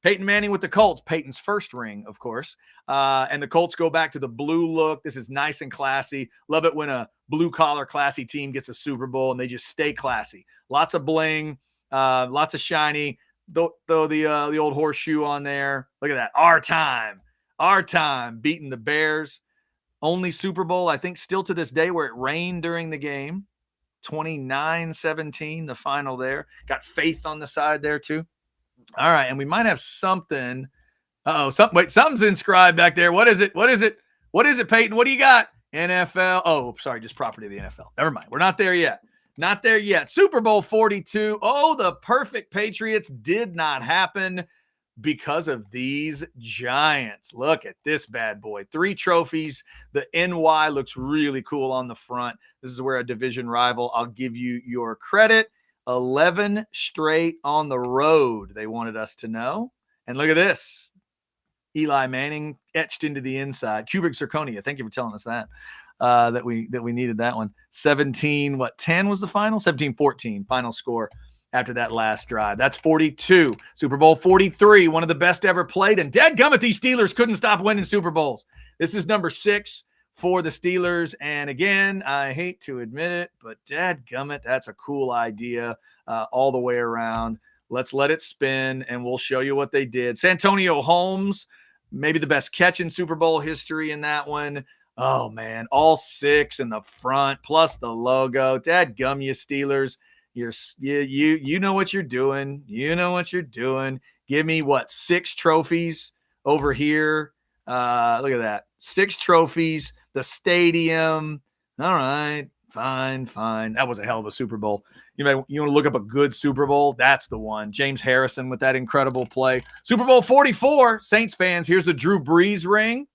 S2: Peyton Manning with the Colts, Peyton's first ring, of course. And the Colts go back to the blue look. This is nice and classy. Love it when a blue-collar classy team gets a Super Bowl and they just stay classy. Lots of bling, lots of shiny. Throw the old horseshoe on there. Look at that. Our time beating the Bears. Only Super Bowl, I think, still to this day where it rained during the game. 29-17, the final there. Got faith on the side there, too. All right, and we might have something. Something's inscribed back there. What is it, Peyton? What do you got? NFL. Oh, sorry, just property of the NFL. Never mind. We're not there yet. Super Bowl 42. Oh, the perfect Patriots did not happen because of these Giants. Look at this bad boy. 3 trophies. The NY looks really cool on the front. This is where a division rival. I'll give you your credit. 11 straight on the road, they wanted us to know. And look at this. Eli Manning etched into the inside. Cubic zirconia. Thank you for telling us that. That we needed that one. 10 was the final? 17-14 final score after that last drive. That's 42. Super Bowl 43, one of the best ever played. And dadgummit, these Steelers couldn't stop winning Super Bowls. This is number 6 for the Steelers. And again, I hate to admit it, but dadgummit, that's a cool idea all the way around. Let's let it spin, and we'll show you what they did. Santonio Holmes, maybe the best catch in Super Bowl history in that one. Oh, man, all 6 in the front, plus the logo. Dadgum, you Steelers. You know what you're doing. Give me, 6 trophies over here. Look at that. 6 trophies. The stadium. All right. Fine. That was a hell of a Super Bowl. You want to look up a good Super Bowl? That's the one. James Harrison with that incredible play. Super Bowl 44. Saints fans, here's the Drew Brees ring.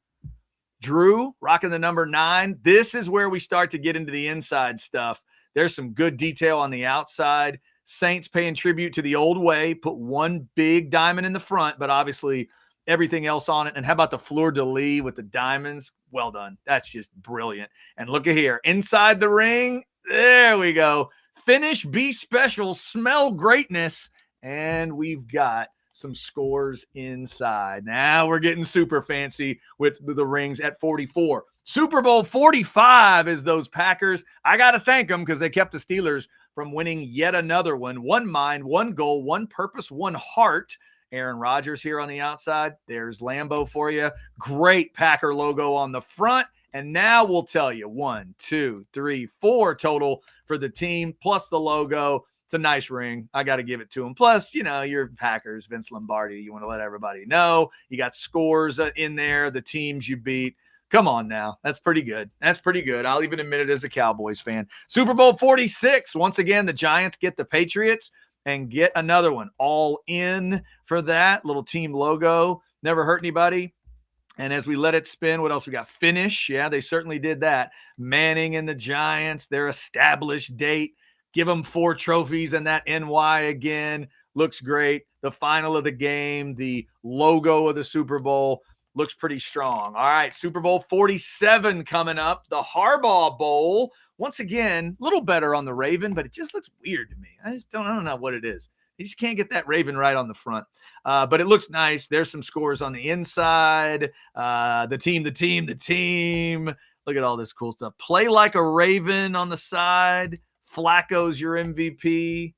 S2: Drew rocking the number 9. This is where we start to get into the inside stuff. There's some good detail on the outside. Saints paying tribute to the old way. Put one big diamond in the front, but obviously everything else on it. And how about the fleur-de-lis with the diamonds? Well done. That's just brilliant. And look at here. Inside the ring, there we go. Finish, be special, smell greatness. And we've got some scores inside. Now we're getting super fancy with the rings at 44. Super Bowl 45 is those Packers. I got to thank them because they kept the Steelers from winning yet another one. One mind, one goal, one purpose, one heart. Aaron Rodgers here on the outside. There's Lambeau for you. Great Packer logo on the front. And now we'll tell you 1, 2, 3, 4 total for the team plus the logo. It's a nice ring. I got to give it to him. Plus, you're Packers, Vince Lombardi. You want to let everybody know. You got scores in there, the teams you beat. Come on now. That's pretty good. That's pretty good. I'll even admit it as a Cowboys fan. Super Bowl 46. Once again, the Giants get the Patriots and get another one. All in for that little team logo. Never hurt anybody. And as we let it spin, what else we got? Finish. Yeah, they certainly did that. Manning and the Giants, their established date. Give them 4 trophies and that NY again. Looks great. The final of the game, the logo of the Super Bowl looks pretty strong. All right, Super Bowl 47 coming up. The Harbaugh Bowl. Once again, a little better on the Raven, but it just looks weird to me. I don't know what it is. You just can't get that Raven right on the front. But it looks nice. There's some scores on the inside. The team. Look at all this cool stuff. Play like a Raven on the side. Flacco's your MVP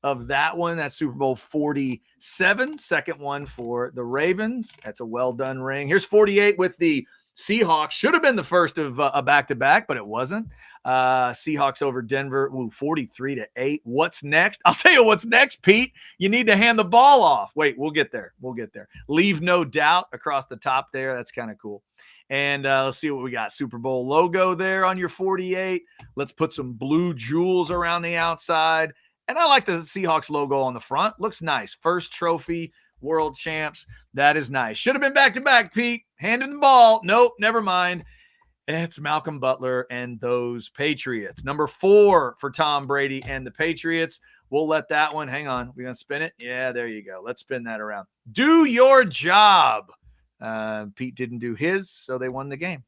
S2: of that one. That's Super Bowl 47. Second one for the Ravens. That's a well-done ring. Here's 48 with the Seahawks. Should have been the first of a back-to-back, but it wasn't. Seahawks over Denver, 43-8. What's next? I'll tell you what's next, Pete. You need to hand the ball off. Wait, we'll get there. Leave no doubt across the top there. That's kind of cool. And let's see what we got. Super Bowl logo there on your 48. Let's put some blue jewels around the outside. And I like the Seahawks logo on the front. Looks nice. First trophy, world champs. That is nice. Should have been back-to-back, Pete. Handing the ball. Nope, never mind. It's Malcolm Butler and those Patriots. Number 4 for Tom Brady and the Patriots. We'll let that one. Hang on. We're going to spin it? Yeah, there you go. Let's spin that around. Do your job. Pete didn't do his, so they won the game.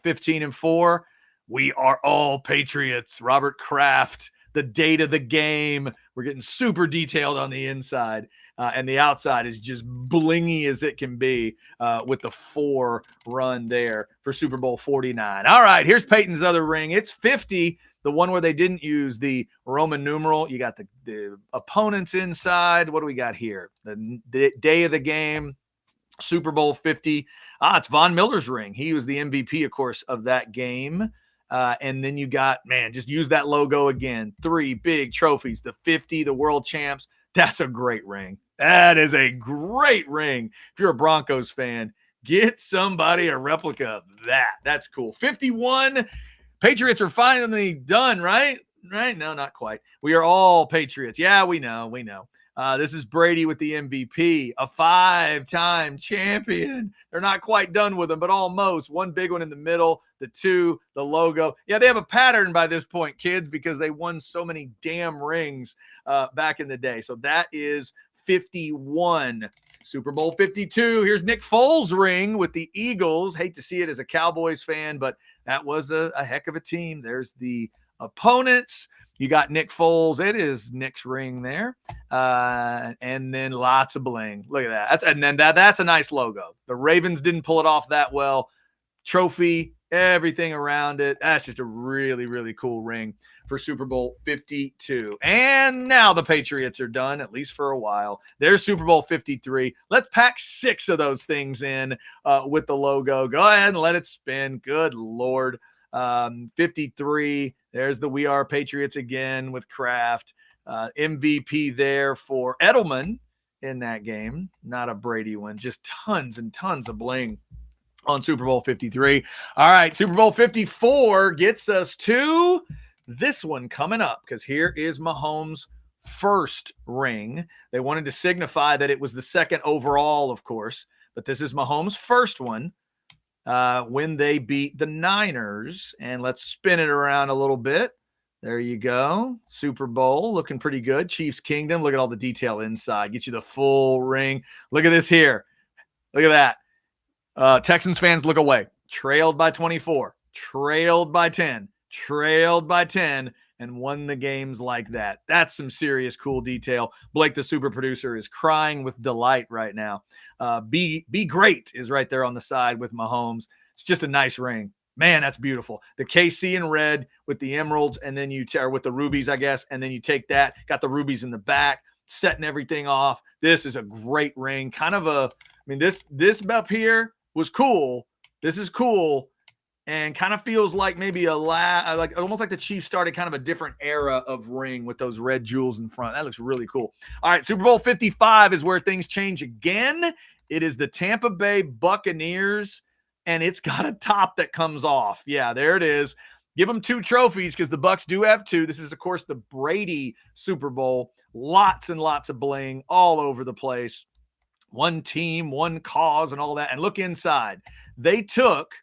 S2: 15-4. We are all Patriots. Robert Kraft. The date of the game. We're getting super detailed on the inside. And the outside is just blingy as it can be with the 4 run there for Super Bowl 49. All right, here's Peyton's other ring. It's 50, the one where they didn't use the Roman numeral. You got the opponents inside. What do we got here? The day of the game, Super Bowl 50. It's Von Miller's ring. He was the MVP, of course, of that game. And then you got, just use that logo again. 3 big trophies, the 50, the world champs. That's a great ring. That is a great ring. If you're a Broncos fan, get somebody a replica of that. That's cool. 51. Patriots are finally done, right? Right? No, not quite. We are all Patriots. Yeah, we know. This is Brady with the MVP, a 5-time champion. They're not quite done with him, but almost. 1 big one in the middle, the 2, the logo. Yeah, they have a pattern by this point, kids, because they won so many damn rings back in the day. So that is 51. Super Bowl 52. Here's Nick Foles' ring with the Eagles. Hate to see it as a Cowboys fan, but that was a heck of a team. There's the opponents. You got Nick Foles. It is Nick's ring there. And then lots of bling. Look at that. That's a nice logo. The Ravens didn't pull it off that well. Trophy, everything around it. That's just a really, really cool ring for Super Bowl 52. And now the Patriots are done, at least for a while. There's Super Bowl 53. Let's pack 6 of those things in with the logo. Go ahead and let it spin. Good Lord. 53. There's the We Are Patriots again with Kraft. MVP there for Edelman in that game. Not a Brady one. Just tons and tons of bling on Super Bowl 53. All right, Super Bowl 54 gets us to this one coming up because here is Mahomes' first ring. They wanted to signify that it was the second overall, of course, but this is Mahomes' first one. When they beat the Niners. And let's spin it around a little bit. There you go. Super Bowl looking pretty good. Chiefs Kingdom. Look at all the detail inside. Get you the full ring. Look at this here. Look at that. Texans fans, look away. Trailed by 24. Trailed by 10. Trailed by 10. and won the games like that. That's some serious cool detail. Blake, the super producer, is crying with delight right now. Be great is right there on the side with Mahomes. It's just a nice ring. Man, that's beautiful. The KC in red with the emeralds, and then or with the rubies, I guess, and then you take that, got the rubies in the back, setting everything off. This is a great ring. Kind of this up here was cool. This is cool. And kind of feels like maybe like almost like the Chiefs started kind of a different era of ring with those red jewels in front. That looks really cool. All right, Super Bowl 55 is where things change again. It is the Tampa Bay Buccaneers, and it's got a top that comes off. Yeah, there it is. Give them 2 trophies because the Bucs do have 2. This is, of course, the Brady Super Bowl. Lots and lots of bling all over the place. One team, one cause, and all that. And look inside. They took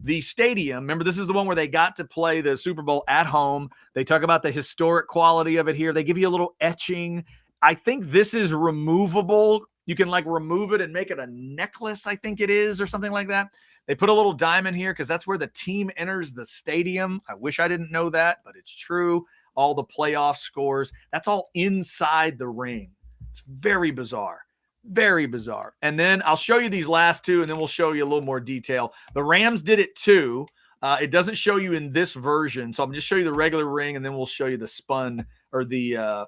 S2: the stadium. Remember, this is the one where they got to play the Super Bowl at home. They talk about the historic quality of it here. They give you a little etching. I think this is removable. You can like remove it and make it a necklace, I think it is, or something like that. They put a little diamond here because that's where the team enters the stadium. I wish I didn't know that, but it's true. All the playoff scores, that's all inside the ring. It's very bizarre. Very bizarre. And then I'll show you these last 2, and then we'll show you a little more detail. The Rams did it too. It doesn't show you in this version, so I'm just show you the regular ring, and then we'll show you the spun or the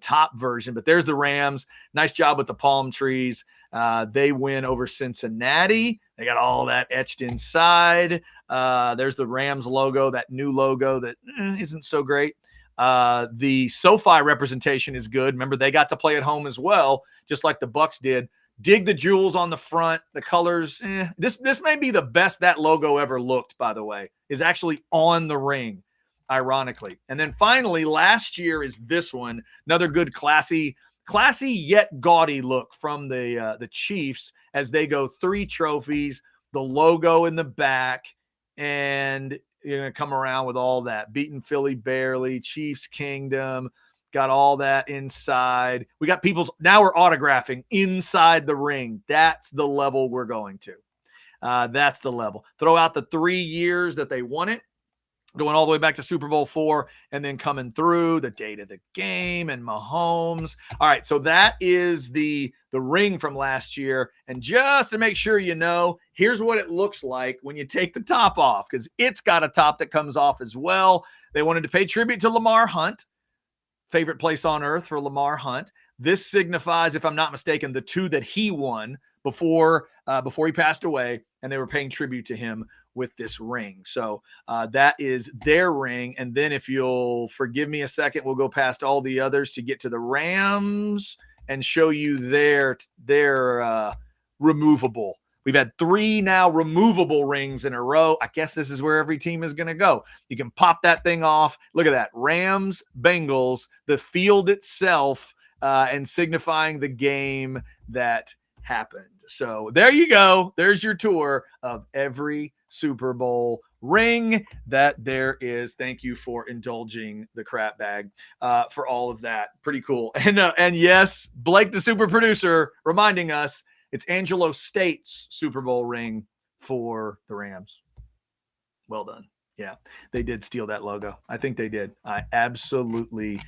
S2: top version. But there's the Rams. Nice job with the palm trees. They win over Cincinnati. They got all that etched inside. There's the Rams logo, that new logo that isn't so great. The SoFi representation is good. Remember, they got to play at home as well, just like the Bucs did. Dig the jewels on the front, the colors. This may be the best that logo ever looked, by the way, is actually on the ring, ironically. And then finally, last year is this one. Another good classy yet gaudy look from the Chiefs as they go 3 trophies, the logo in the back, and you're going to come around with all that. Beating Philly barely, Chiefs Kingdom, got all that inside. We got now we're autographing inside the ring. That's the level we're going to. That's the level. Throw out the 3 years that they won it, going all the way back to Super Bowl 4, and then coming through the date of the game and Mahomes. All right, so that is the ring from last year. And just to make sure you know, here's what it looks like when you take the top off, because it's got a top that comes off as well. They wanted to pay tribute to Lamar Hunt, favorite place on earth for Lamar Hunt. This signifies, if I'm not mistaken, the 2 that he won before he passed away, and they were paying tribute to him with this ring. So that is their ring. And then if you'll forgive me a second, we'll go past all the others to get to the Rams and show you their removable. We've had 3 now removable rings in a row. I guess this is where every team is going to go. You can pop that thing off. Look at that. Rams, Bengals, the field itself, and signifying the game that happened. So there you go. There's your tour of every Super Bowl ring that there is. Thank you for indulging the crap bag for all of that. Pretty cool. And yes, Blake, the super producer, reminding us it's Angelo State's Super Bowl ring for the Rams. Well done. Yeah, they did steal that logo. I think they did. I absolutely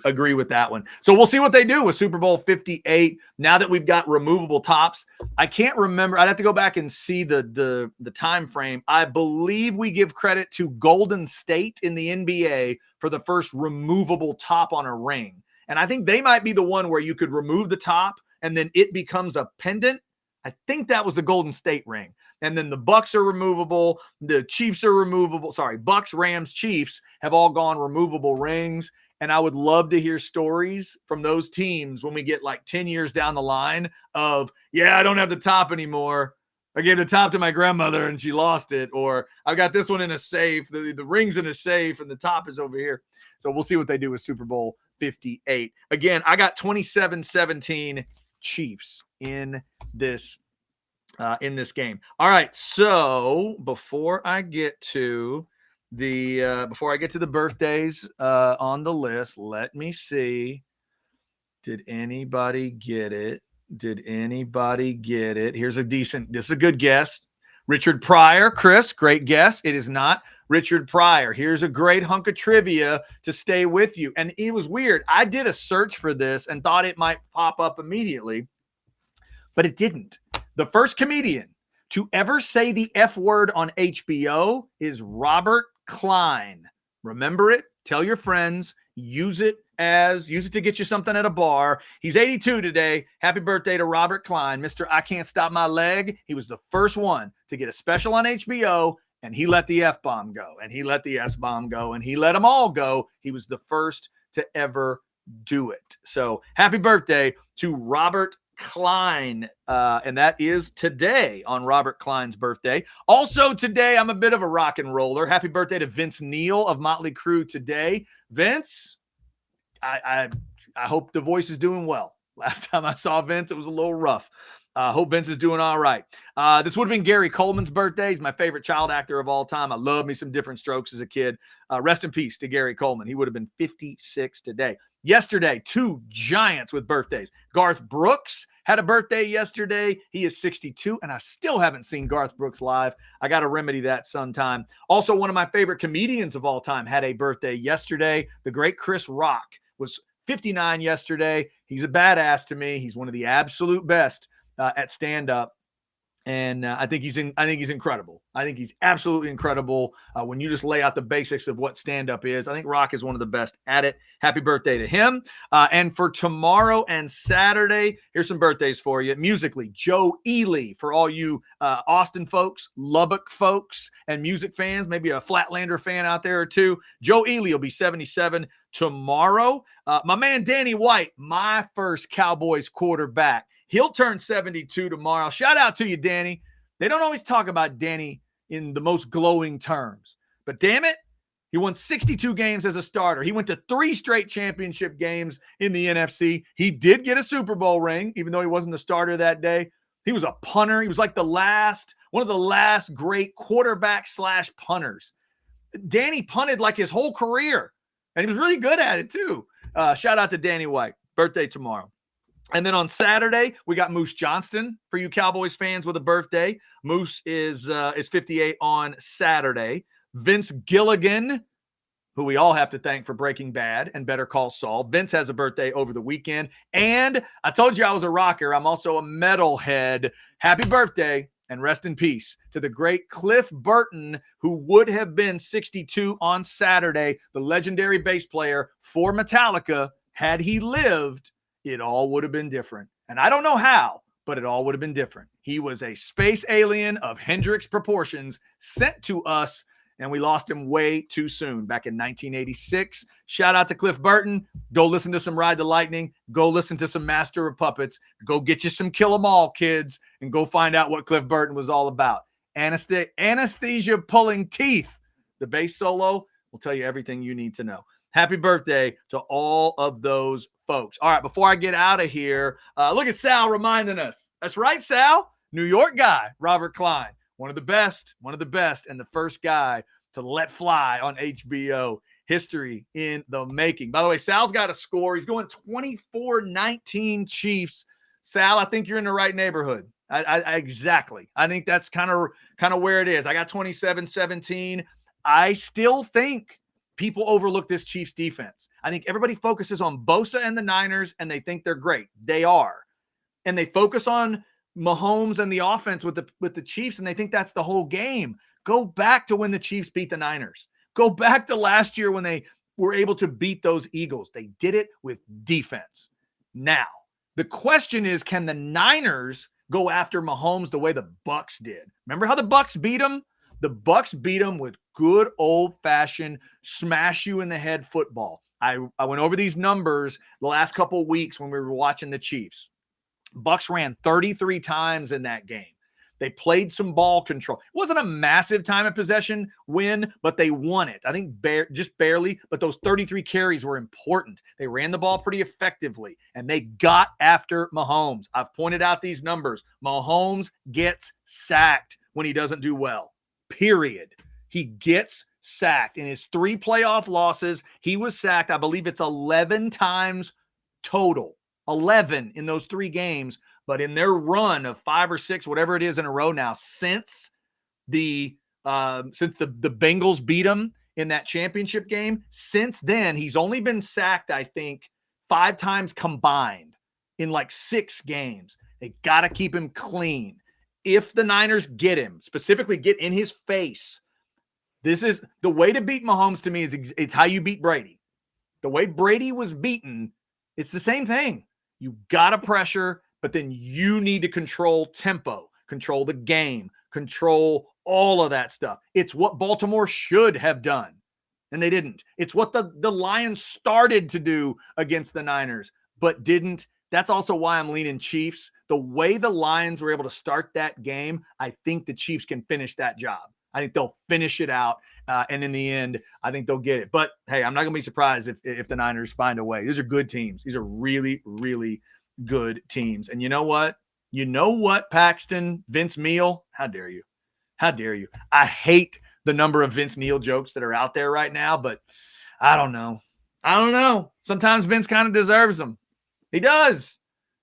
S2: agree with that one. So we'll see what they do with Super Bowl 58. Now that we've got removable tops, I can't remember. I'd have to go back and see the time frame. I believe we give credit to Golden State in the NBA for the first removable top on a ring. And I think they might be the one where you could remove the top and then it becomes a pendant. I think that was the Golden State ring. And then the Bucs are removable. The Chiefs are removable. Sorry, Bucs, Rams, Chiefs have all gone removable rings. And I would love to hear stories from those teams when we get like 10 years down the line of, yeah, I don't have the top anymore. I gave the top to my grandmother and she lost it. Or I got this one in a safe. The ring's in a safe and the top is over here. So we'll see what they do with Super Bowl 58. Again, I got 27-17 Chiefs in this game. All right. So before I get to the birthdays on the list, let me see. Did anybody get it? Here's this is a good guess. Richard Pryor, Chris, great guess. It is not Richard Pryor. Here's a great hunk of trivia to stay with you. And it was weird. I did a search for this and thought it might pop up immediately, but it didn't. The first comedian to ever say the F word on HBO is Robert Klein. Remember it, tell your friends, use it to get you something at a bar. He's 82 today. Happy birthday to Robert Klein, Mr. I Can't Stop My Leg. He was the first one to get a special on HBO, and he let the F-bomb go, and he let the S-bomb go, and he let them all go. He was the first to ever do it. So happy birthday to Robert Klein, and that is today on Robert Klein's birthday. Also today, I'm a bit of a rock and roller. Happy birthday to Vince Neil of Motley Crue today. Vince, I hope the voice is doing well. Last time I saw Vince, it was a little rough. Hope Vince is doing all right. This would have been Gary Coleman's birthday. He's my favorite child actor of all time. I love me some Different Strokes as a kid. Rest in peace to Gary Coleman. He would have been 56 today. Yesterday, two giants with birthdays. Garth Brooks had a birthday yesterday. He is 62, and I still haven't seen Garth Brooks live. I got to remedy that sometime. Also, one of my favorite comedians of all time had a birthday yesterday. The great Chris Rock was 59 yesterday. He's a badass to me. He's one of the absolute best at stand-up. And I think he's incredible. I think he's absolutely incredible when you just lay out the basics of what stand-up is. I think Rock is one of the best at it. Happy birthday to him. And for tomorrow and Saturday, here's some birthdays for you. Musically, Joe Ely, for all you Austin folks, Lubbock folks, and music fans, maybe a Flatlander fan out there or two. Joe Ely will be 77 tomorrow. My man Danny White, my first Cowboys quarterback. He'll turn 72 tomorrow. Shout out to you, Danny. They don't always talk about Danny in the most glowing terms. But damn it, he won 62 games as a starter. He went to 3 straight championship games in the NFC. He did get a Super Bowl ring, even though he wasn't the starter that day. He was a punter. He was like one of the last great quarterback/punters. Danny punted like his whole career, and he was really good at it too. Shout out to Danny White. Birthday tomorrow. And then on Saturday, we got Moose Johnston for you Cowboys fans with a birthday. Moose is 58 on Saturday. Vince Gilligan, who we all have to thank for Breaking Bad and Better Call Saul. Vince has a birthday over the weekend. And I told you I was a rocker. I'm also a metalhead. Happy birthday and rest in peace to the great Cliff Burton, who would have been 62 on Saturday, the legendary bass player for Metallica. Had he lived, it all would have been different. And I don't know how, but it all would have been different. He was a space alien of Hendrix proportions sent to us, and we lost him way too soon back in 1986. Shout out to Cliff Burton. Go listen to some Ride the Lightning. Go listen to some Master of Puppets. Go get you some Kill 'Em All, kids, and go find out what Cliff Burton was all about. Anesthesia pulling teeth. The bass solo will tell you everything you need to know. Happy birthday to all of those folks. All right, before I get out of here, look at Sal reminding us. That's right, Sal. New York guy, Robert Klein. One of the best, and the first guy to let fly on HBO. History in the making. By the way, Sal's got a score. He's going 24-19 Chiefs. Sal, I think you're in the right neighborhood. Exactly. I think that's kind of where it is. I got 27-17. I still think people overlook this Chiefs defense. I think everybody focuses on Bosa and the Niners, and they think they're great. They are. And they focus on Mahomes and the offense with the Chiefs, and they think that's the whole game. Go back to when the Chiefs beat the Niners. Go back to last year when they were able to beat those Eagles. They did it with defense. Now, the question is, can the Niners go after Mahomes the way the Bucs did? Remember how the Bucs beat them? The Bucs beat them with good old-fashioned smash you in the head football. I went over these numbers the last couple of weeks when we were watching the Chiefs. Bucs ran 33 times in that game. They played some ball control. It wasn't a massive time of possession win, but they won it. I think just barely, but those 33 carries were important. They ran the ball pretty effectively, and they got after Mahomes. I've pointed out these numbers. Mahomes gets sacked when he doesn't do well, period. He gets sacked. In his 3 playoff losses, he was sacked, I believe it's 11 times total. 11 in those 3 games. But in their run of 5 or 6, whatever it is in a row now, since since the Bengals beat him in that championship game. Since then, he's only been sacked, I think, 5 times combined in like 6 games. They got to keep him clean. If the Niners get him, specifically get in his face, this is the way to beat Mahomes to me. It's how you beat Brady. The way Brady was beaten, it's the same thing. You got to pressure, but then you need to control tempo, control the game, control all of that stuff. It's what Baltimore should have done, and they didn't. It's what the Lions started to do against the Niners, but didn't. That's also why I'm leaning Chiefs. The way the Lions were able to start that game, I think the Chiefs can finish that job. I think they'll finish it out, and in the end, I think they'll get it. But, hey, I'm not going to be surprised if the Niners find a way. These are good teams. These are really, really good teams. And you know what? You know what, Paxton, Vince Neal? How dare you? How dare you? I hate the number of Vince Neal jokes that are out there right now, but I don't know. Sometimes Vince kind of deserves them. He does.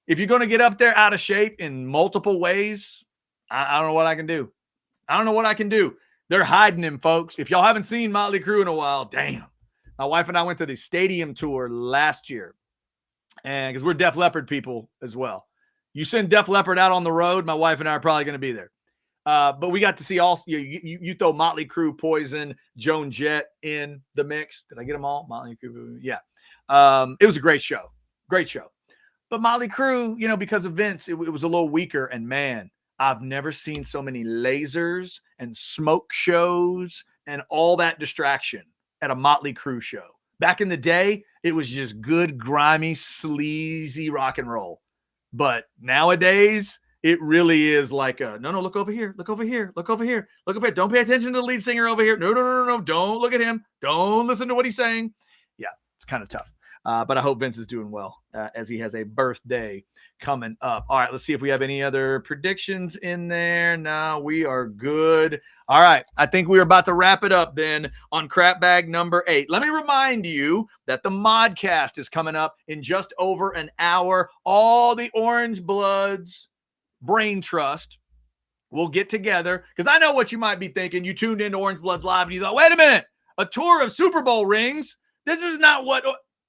S2: If you're going to get up there out of shape in multiple ways, I don't know what I can do. They're hiding him, folks. If y'all haven't seen Motley Crue in a while, damn. My wife and I went to the stadium tour last year, and because we're Def Leppard people as well. You send Def Leppard out on the road, my wife and I are probably going to be there. But we got to see all. You throw Motley Crue, Poison, Joan Jett in the mix. Did I get them all? Motley Crue, yeah. It was a great show. Great show. But Motley Crue, because of Vince, it was a little weaker. And man, I've never seen so many lasers and smoke shows and all that distraction at a Motley Crue show. Back in the day, it was just good, grimy, sleazy rock and roll. But nowadays, it really is like no, look over here, look over here, look over here, look over here. Don't pay attention to the lead singer over here. No. Don't look at him. Don't listen to what he's saying. Yeah, it's kind of tough. But I hope Vince is doing well as he has a birthday coming up. All right, let's see if we have any other predictions in there. No, we are good. All right, I think we're about to wrap it up then on crap bag number 8. Let me remind you that the Modcast is coming up in just over an hour. All the Orange Bloods Brain Trust will get together, because I know what you might be thinking. You tuned into Orange Bloods Live and you thought, wait a minute, a tour of Super Bowl rings? This is not what...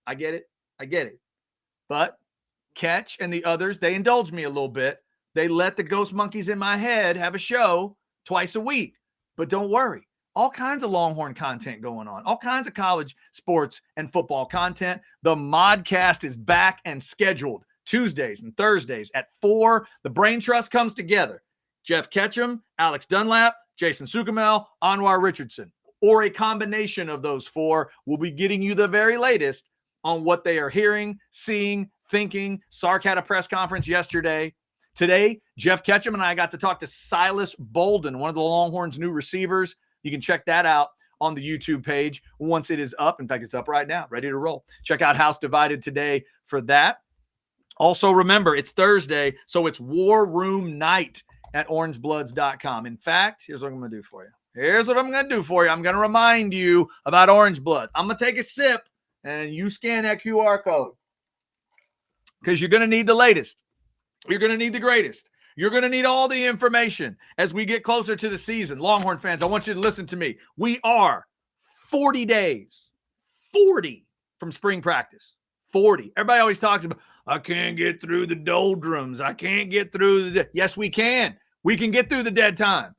S2: I get it. But Catch and the others, they indulge me a little bit. They let the ghost monkeys in my head have a show twice a week. But don't worry. All kinds of Longhorn content going on. All kinds of college sports and football content. The Modcast is back and scheduled Tuesdays and Thursdays at 4. The Brain Trust comes together. Jeff Ketchum, Alex Dunlap, Jason Sukamel, Anwar Richardson, or a combination of those 4 will be getting you the very latest on what they are hearing, seeing, thinking. Sark had a press conference yesterday. Today, Jeff Ketchum and I got to talk to Silas Bolden, one of the Longhorns' new receivers. You can check that out on the YouTube page once it is up. In fact, it's up right now, ready to roll. Check out House Divided today for that. Also, remember, it's Thursday, so it's War Room Night at orangebloods.com. In fact, here's what I'm going to do for you. I'm going to remind you about Orange Blood. I'm going to take a sip, and you scan that QR code, because you're going to need the latest. You're going to need the greatest. You're going to need all the information as we get closer to the season. Longhorn fans, I want you to listen to me. We are 40 days, 40 from spring practice. 40. Everybody always talks about, I can't get through the doldrums. I can't get through the... Yes, we can. We can get through the dead time,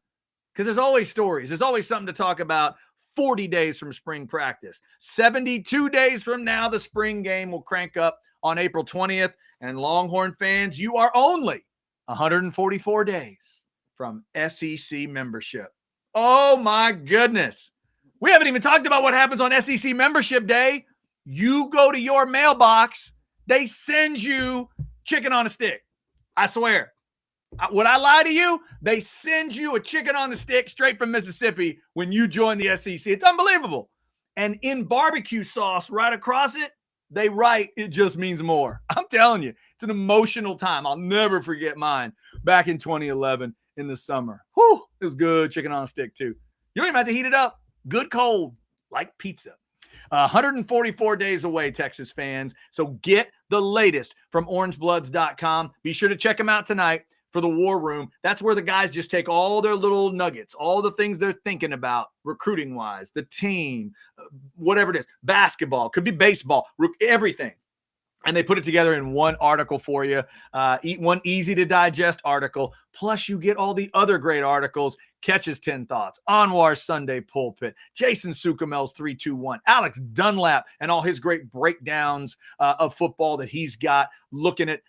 S2: because there's always stories. There's always something to talk about. 40 days from spring practice. 72 days from now, the spring game will crank up on April 20th. And Longhorn fans, you are only 144 days from SEC membership. Oh, my goodness. We haven't even talked about what happens on SEC membership day. You go to your mailbox, they send you chicken on a stick. I swear. Would I lie to you? They send you a chicken on the stick straight from Mississippi when you join the SEC. It's unbelievable. And in barbecue sauce right across it, they write, it just means more. I'm telling you, it's an emotional time. I'll never forget mine back in 2011 in the summer. Whew, it was good chicken on a stick too. You don't even have to heat it up. Good cold, like pizza. 144 days away, Texas fans. So get the latest from orangebloods.com. Be sure to check them out tonight. for the war room. That's where the guys just take all their little nuggets, all the things they're thinking about recruiting wise, the team, whatever it is, basketball, could be baseball, everything. And they put it together in one article for you, one easy to digest article. Plus, you get all the other great articles. Catch's 10 Thoughts, Anwar's Sunday Pulpit, Jason Sukamel's 321, Alex Dunlap, and all his great breakdowns of football that he's got, looking at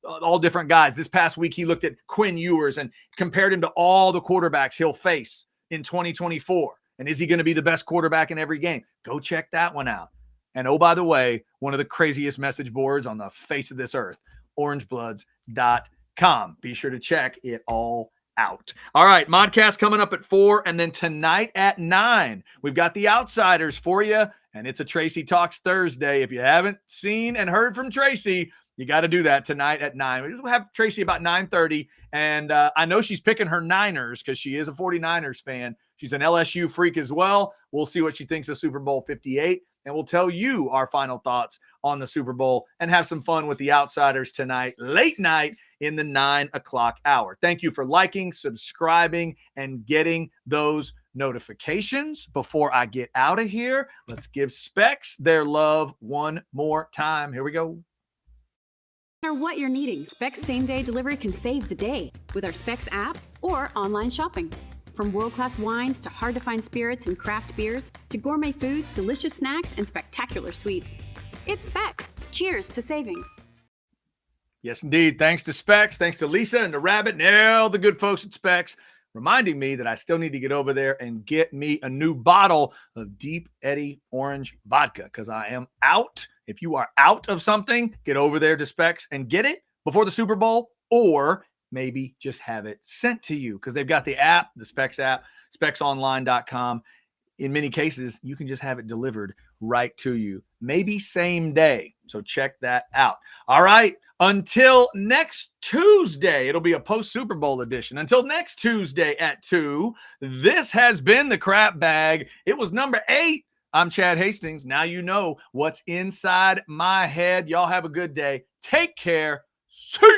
S2: all different guys. This past week, he looked at Quinn Ewers and compared him to all the quarterbacks he'll face in 2024. And is he going to be the best quarterback in every game? Go check that one out. And oh, by the way, one of the craziest message boards on the face of this earth, orangebloods.com. Be sure to check it all out. All right, Modcast coming up at 4, and then tonight at 9, we've got the Outsiders for you, and it's a Tracy Talks Thursday. If you haven't seen and heard from Tracy, you got to do that tonight at 9. We'll have Tracy about 9:30, and I know she's picking her Niners because she is a 49ers fan. She's an LSU freak as well. We'll see what she thinks of Super Bowl 58. And we'll tell you our final thoughts on the Super Bowl and have some fun with the Outsiders tonight, late night in the 9 o'clock hour. Thank you for liking, subscribing, and getting those notifications. Before I get out of here, let's give Specs their love one more time. Here we go.
S3: No matter what you're needing, Specs same-day delivery can save the day with our Specs app or online shopping. From world-class wines to hard-to-find spirits and craft beers to gourmet foods, delicious snacks, and spectacular sweets. It's Specs. Cheers to savings.
S2: Yes, indeed. Thanks to Specs. Thanks to Lisa and to Rabbit and all the good folks at Specs, reminding me that I still need to get over there and get me a new bottle of Deep Eddy Orange Vodka because I am out. If you are out of something, get over there to Specs and get it before the Super Bowl, or maybe just have it sent to you because they've got the app, the Specs app, specsonline.com. In many cases, you can just have it delivered right to you, maybe same day. So check that out. All right. Until next Tuesday, it'll be a post-Super Bowl edition. Until next Tuesday at 2, this has been the Crap Bag. It was number 8. I'm Chad Hastings. Now you know what's inside my head. Y'all have a good day. Take care. See